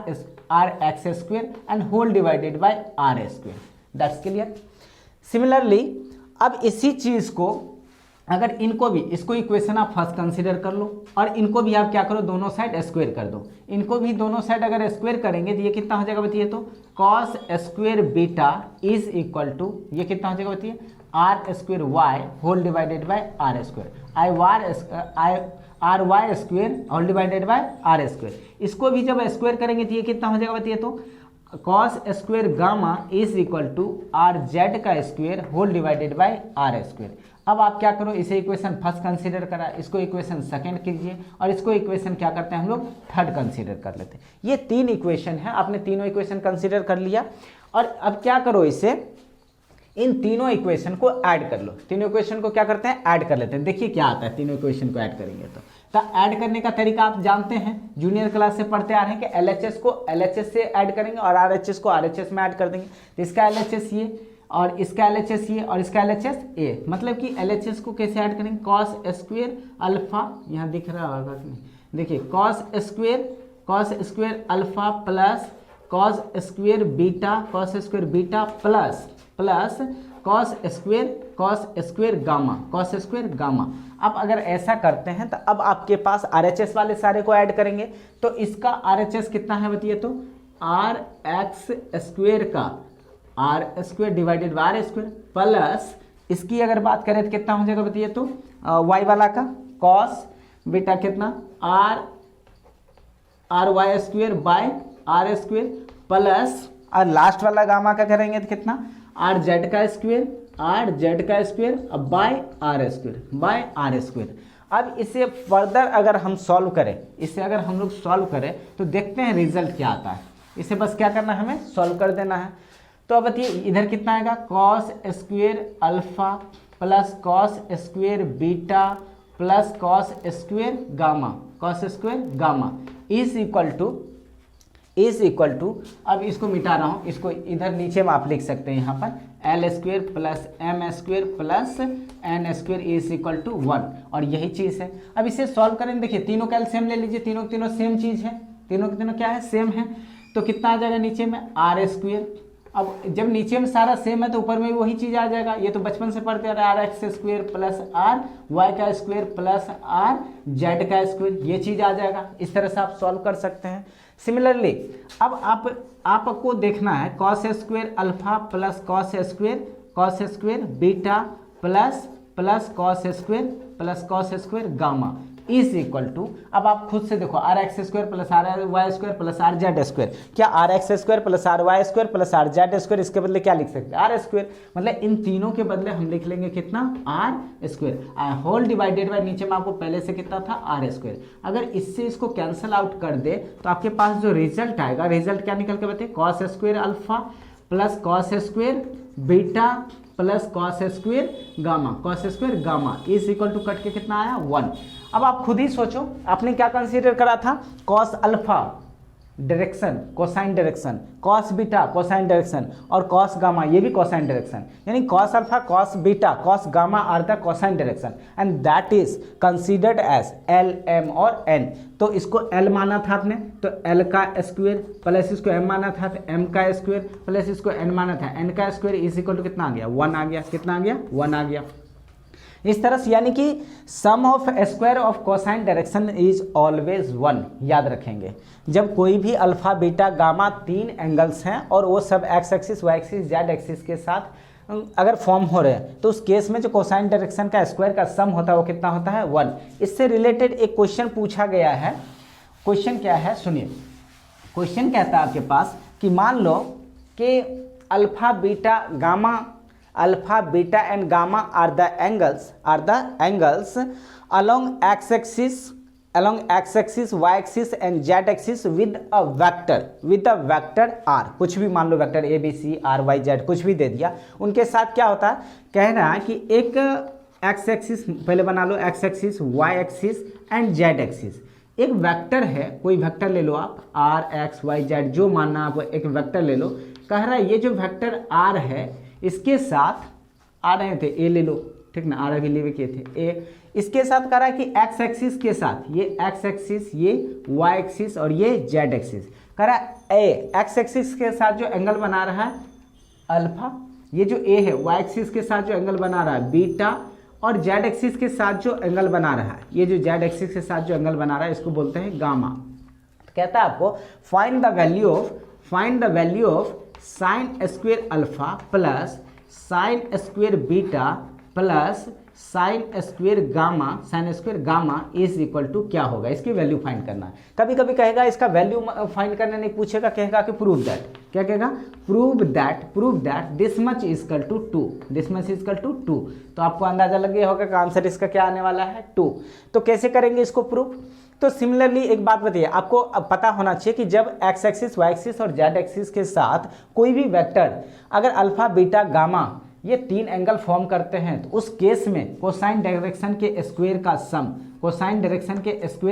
x square and whole divided by are square. That's clear. Similarly अब इसी चीज को अगर इनको भी, इसको इक्वेशन आप फर्स्ट कंसीडर कर लो और इनको भी आप क्या करो, दोनों साइड स्क्वायर कर दो। इनको भी दोनों साइड अगर स्क्वायर करेंगे तो ये कितना हो जाएगा बताइए, तो cos square beta is equal to, ये कितना हो जाएगा बताइए, r square y whole divided by are square, r Y square whole divided by are square. इसको भी जब स्क्वायर करेंगे तो ये कितना हो जाएगा बताइए, तो cos square gamma is equal to R Z का square whole divided by are square. अब आप क्या करो, इसे इक्वेशन फर्स्ट कंसीडर करा, इसको इक्वेशन सेकंड कीजिए और इसको इक्वेशन क्या करते हैं हम लोग, थर्ड कंसीडर कर लेते हैं। ये 3 इक्वेशन है, आपने तीनों इक्वेशन कंसीडर कर लिया और अब क्या करो, इसे इन तीनों इक्वेशन को ऐड कर लो। तीनों इक्वेशन को क्या करते हैं, ऐड कर लेते हैं। देखिए क्या आता है तीनों इक्वेशन को ऐड करेंगे तो ऐड करने का तरीका आप जानते हैं, जूनियर क्लास से पढ़ते आ रहे हैं कि LHS को LHS से ऐड करेंगे और RHS को RHS में ऐड कर देंगे। तो इसका LHS ये और इसका LHS ये और इसका LHS ये, मतलब कि LHS को कैसे ऐड करेंगे, कॉस स्क्वायर अल्फा, यहाँ दिख रहा होगा कि नहीं, देखिए cos square alpha plus cos square beta plus cos square gamma. अब अगर ऐसा करते हैं तो अब आपके पास RHS वाले सारे को ऐड करेंगे तो इसका RHS कितना है बताइए, तो आर एक्स स्क्वायर का r square divided by are square plus इसकी अगर बात करें तो कितना हो जाएगा बताइए, तो वाई वाला का कॉस बीटा कितना r Y square by are square plus और लास्ट वाला गामा का करेंगे तो कितना आर जेड का स्क्वायर बाय आर स्क्वायर। अब इसे फर्दर अगर हम सॉल्व करें, इसे अगर हम लोग सॉल्व करें तो देखते हैं रिजल्ट क्या आता है। इसे बस क्या करना है, हमें सॉल्व कर देना है। तो अब बताइए इधर कितना आएगा, cos square alpha plus cos square beta plus cos square gamma is equal to अब इसको मिटा रहा हूँ, इसको इधर नीचे में आप लिख सकते हैं यहाँ पर l square plus m square plus n square is equal to 1 और यही चीज़ है। अब इसे सॉल्व करें, देखिए तीनों का एलसीएम ले लीजिए, तीनों सेम चीज़ है, तीनों क्या है, सेम है। तो कितना आ जाएगा नीचे में आर स्क्वायर। अब जब नीचे में सारा सेम है तो ऊपर में भी वही चीज़ आ जाएगा। ये तो बचपन से पढ़ते आ रहे हैं, r x square plus are y का स्क्वायर प्लस आर जेड का स्क्वायर, ये चीज़ आ जाएगा। इस तरह से आप सॉल्व कर सकते हैं। सिमिलरली अब आपको देखना है cos square alpha plus cos square beta plus cos square gamma is equal to, अब आप खुद से देखो R x square plus R Y square plus are Z square, क्या R x square plus R Y square plus are Z square, इसके बदले क्या लिख सकते हैं आर स्क्वायर, मतलब इन तीनों के बदले हम लिख लेंगे कितना r square whole divided by नीचे में आपको पहले से कितना था आर स्क्वायर। अगर इससे इसको कैंसिल आउट कर दे तो आपके पास जो रिजल्ट आएगा, रिजल्ट क्या निकल के बताइए, cos square alpha plus cos square beta plus cos square gamma is equal to cut के कितना आया 1। अब आप खुद ही सोचो, आपने क्या कंसीडर करा था, cos alpha direction cosine direction, cos beta cosine direction और कॉस गामा ये भी कोसाइन डायरेक्शन, यानी cos alpha cos beta cos gamma are the cosine direction and that is considered as l m और n. तो इसको L माना था आपने तो एल का स्क्वायर प्लस इसको एम माना था तो एम का स्क्वायर प्लस इसको एन माना था एन का स्क्वायर इज इक्वल टू कितना आ गया 1 आ गया, कितना आ गया 1 आ गया। इस तरह से यानी कि sum of square of cosine direction is always 1, याद रखेंगे। जब कोई भी अल्फा बीटा गामा 3 एंगल्स हैं और वो सब x axis Y axis Z axis के साथ अगर फॉर्म हो रहे हैं तो उस केस में जो कोसाइन डायरेक्शन का स्क्वायर का सम होता है वो कितना होता है 1। इससे रिलेटेड एक क्वेश्चन पूछा गया है। क्वेश्चन क्या है सुनिए, क्वेश्चन कहता है आपके पास कि मान लो कि alpha beta and gamma are the angles along x-axis, y-axis and z-axis with a vector r। कुछ भी मान लो vector a b c r y z कुछ भी दे दिया, उनके साथ क्या होता है, कह रहा है कि एक x एक्सिस पहले बना लो, x axis y axis and z axis, एक वेक्टर है, कोई वेक्टर ले लो आप r x y z जो मानना आप एक वेक्टर ले लो। कह रहा है ये जो वेक्टर r है इसके साथ आ रहे थे ए ले लो, ठीक ना, आर अभी ले किए थे ए, इसके साथ कह रहा है कि एक्स एक्सिस के साथ ये एक्स एक्सिस ये वाई एक्सिस और ये जेड एक्सिस, कह रहा है ए एक्स एक्सिस के साथ जो एंगल बना रहा है अल्फा, ये जो ए है वाई एक्सिस के साथ जो एंगल बना रहा है बीटा और जेड एक्सिस के साथ जो एंगल बना रहा है, ये जो जेड एक्सिस के साथ जो एंगल बना रहा है इसको बोलते हैं गामा। तो कहता है आपको find the value of sine square alpha plus sine square beta plus sine square gamma is equal to क्या होगा, इसकी वैल्यू फाइंड करना है। कभी कभी कहेगा इसका वैल्यू फाइंड करना नहीं पूछेगा, कहेगा कि प्रूव दैट, क्या कहेगा, prove that this much is equal to 2। तो आपको अंदाजा लग गया होगा कि आंसर इसका क्या आने वाला है 2। तो कैसे करेंगे इसको प्रूव। तो सिमिलरली एक बात बताइए, आपको पता होना चाहिए कि जब एक्स एक्सिस, वाई एक्सिस और जेड एक्सिस के साथ कोई भी वेक्टर अगर अल्फा बीटा गामा ये 3 एंगल फॉर्म करते हैं तो उस केस में कोसाइन डायरेक्शन के स्क्वायर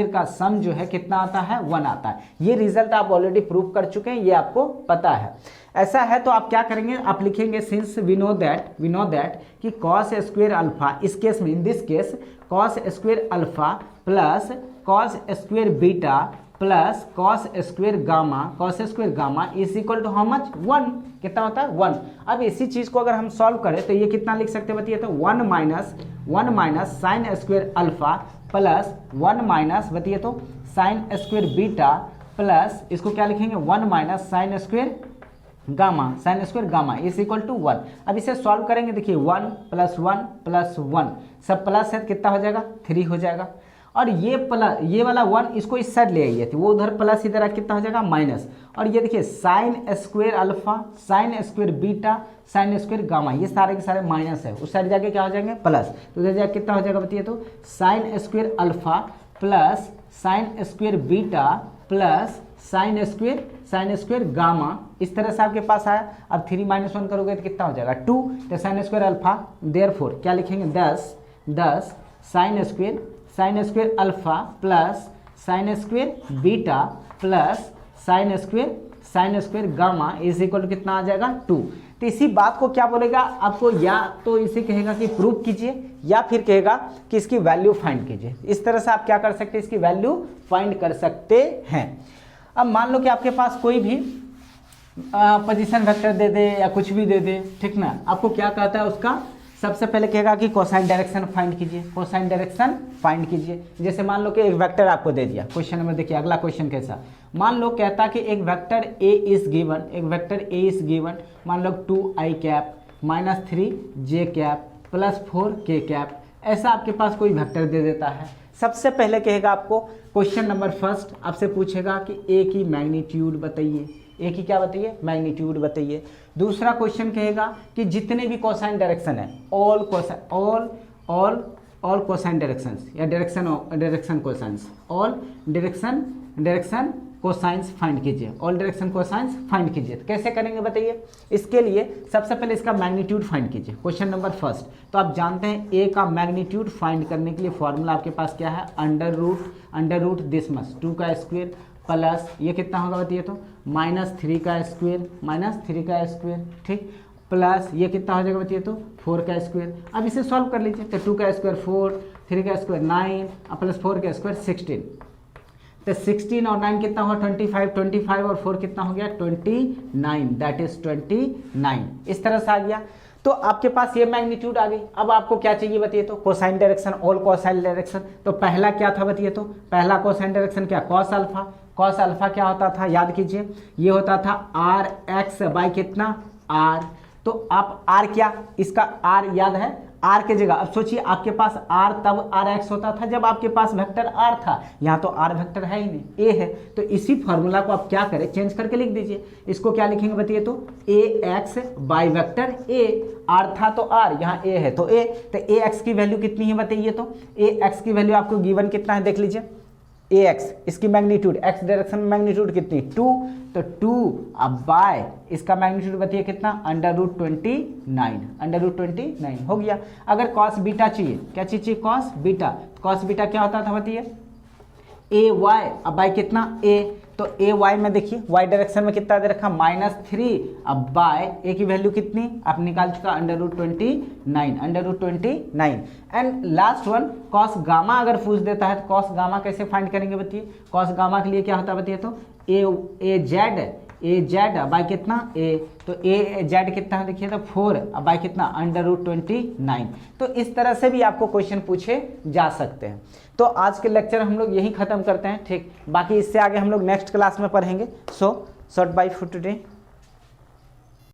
का सम जो है कितना आता है, 1 आता है। ये रिजल्ट आप ऑलरेडी प्रूव कर चुके हैं, ये आपको पता है। ऐसा है तो आप क्या करेंगे, आप लिखेंगे सिंस वी नो दैट कि कॉस स्क्वायर अल्फा, इस केस में in this case cos square alpha plus cos square beta plus cos square gamma is equal to how much, 1। कितना होता है 1। अब इसी चीज को अगर हम सॉल्व करें तो ये कितना लिख सकते हैं बताइए, तो 1 minus sine square alpha plus 1 minus बताइए तो साइन स्क्वायर बीटा प्लस इसको क्या लिखेंगे 1 minus sine square gamma is equal to 1। अब इसे सॉल्व करेंगे, देखिए 1 प्लस 1 सब प्लस है, कितना हो जाएगा 3 हो जाएगा। और ये वाला 1 इसको इस साइड ले आइए, तो वो उधर प्लस, इधर कितना हो जाएगा माइनस। और ये देखिए sign square alpha, sign square beta, sign square gamma, ये सारे के सारे माइनस है, उस साइड जाके क्या हो जाएंगे प्लस। तो उधर जाके कितना हो जाएगा बताइए, तो sign square alpha plus sine square beta plus sine square gamma, इस तरह से आपके पास आया। अब 3 - 1 करोगे तो कितना हो जाएगा 2। तो साइन स्क्वायर अल्फा, देयरफॉर क्या लिखेंगे 10 sine square alpha plus sine square beta plus sine square gamma is equal to कितना आ जाएगा 2। तो इसी बात को क्या बोलेगा आपको, या तो इसे कहेगा कि प्रूव कीजिए या फिर कहेगा कि इसकी वैल्यू फाइंड कीजिए। इस तरह से आप क्या कर सकते हैं, इसकी वैल्यू फाइंड कर सकते हैं। अब मान लो कि आपके पास कोई भी पोजीशन वेक्टर दे दे या कुछ भी दे दे, ठीक ना, आपको क्या कहता है उसका, सबसे पहले कहेगा कि कोसाइन डायरेक्शन फाइंड कीजिए। जैसे मान लो कि एक वेक्टर आपको दे दिया, क्वेश्चन नंबर देखिए, अगला क्वेश्चन कैसा, मान लो कहता कि एक वेक्टर ए इज गिवन, मान लो 2i cap minus 3j cap plus 4k cap, ऐसा आपके पास कोई वेक्टर दे देता है। सबसे पहले कहेगा आपको क्वेश्चन नंबर फर्स्ट आपसे पूछेगा कि ए की मैग्नीट्यूड बताइए, ए की क्या बताइए, मैग्नीट्यूड बताइए। दूसरा क्वेश्चन कहेगा कि जितने भी कोसाइन डायरेक्शन है, ऑल कोसाइन डायरेक्शंस या direction cosines, all direction cosines find कीजिए, ऑल डायरेक्शन कोसाइंस फाइंड कीजिए। तो कैसे करेंगे बताइए, इसके लिए सबसे पहले इसका मैग्नीट्यूड फाइंड कीजिए, क्वेश्चन नंबर फर्स्ट। तो आप जानते हैं ए का मैग्नीट्यूड फाइंड करने के लिए फॉर्मूला आपके पास क्या है, अंडर रूट दिस मच 2 का स्क्वायर प्लस ये कितना होगा बताइए, तो -3 का स्क्वायर, ठीक, प्लस ये कितना हो जाएगा बताइए, तो 4 का स्क्वायर। अब इसे सॉल्व कर लीजिए, तो 2 का स्क्वायर 4, 3 का स्क्वायर 9 प्लस 4 का स्क्वायर 16। तो 16 और 9 कितना हुआ 25 और 4 कितना हो गया 29, दैट इज 29। इस तरह से आ गया। तो आपके पास ये मैग्नीट्यूड आ गई। अब आपको क्या चाहिए बताइए, तो cosine direction, all cosine direction. तो पहला क्या था बताइए, तो पहला कोसाइन डायरेक्शन क्या, कॉस अल्फा क्या होता था, याद कीजिए, ये होता था rx बाई कितना r। तो आप r क्या, इसका r याद है, r के जगह अब सोचिए आपके पास r तब rx होता था जब आपके पास वेक्टर r था, यहाँ तो r वेक्टर है ही नहीं, a है। तो इसी फॉर्मूला को आप क्या करें, चेंज करके लिख दीजिए। इसको क्या लिखेंगे बताइए, तो ax by vector a, r था तो r, यहाँ a है तो a। तो ax की वैल्यू कितनी है बताइए, तो ax की वैल्यू आपको गिवन कितना है देख लीजिए, ax इसकी मैग्नीट्यूड, x डायरेक्शन में मैग्नीट्यूड कितनी 2, तो 2 अब बाय इसका मैग्नीट्यूड बताइए कितना अंडर रूट 29 हो गया। अगर कॉस बीटा चाहिए, क्या चीज चाहिए, कॉस बीटा क्या होता था बताइए, ए वाई अब बाय कितना a, तो ए वाई में देखिए y डायरेक्शन में कितना दे रखा -3, अब बाय a की वैल्यू कितनी आप निकाल चुका under root 29। And last one cos gamma अगर पूछ देता है तो कॉस गामा कैसे फाइंड करेंगे बताइए, कॉस गामा के लिए क्या होता है बताइए, तो ए जेड बाई कितना ए, तो ए जेड कितना है देखिए तो 4 बाई कितना √29। तो इस तरह से भी आपको क्वेश्चन पूछे जा सकते हैं। तो आज के लेक्चर हम लोग यही खत्म करते हैं, ठीक। बाकी इससे आगे हम लोग नेक्स्ट क्लास में पढ़ेंगे। So short bye for today.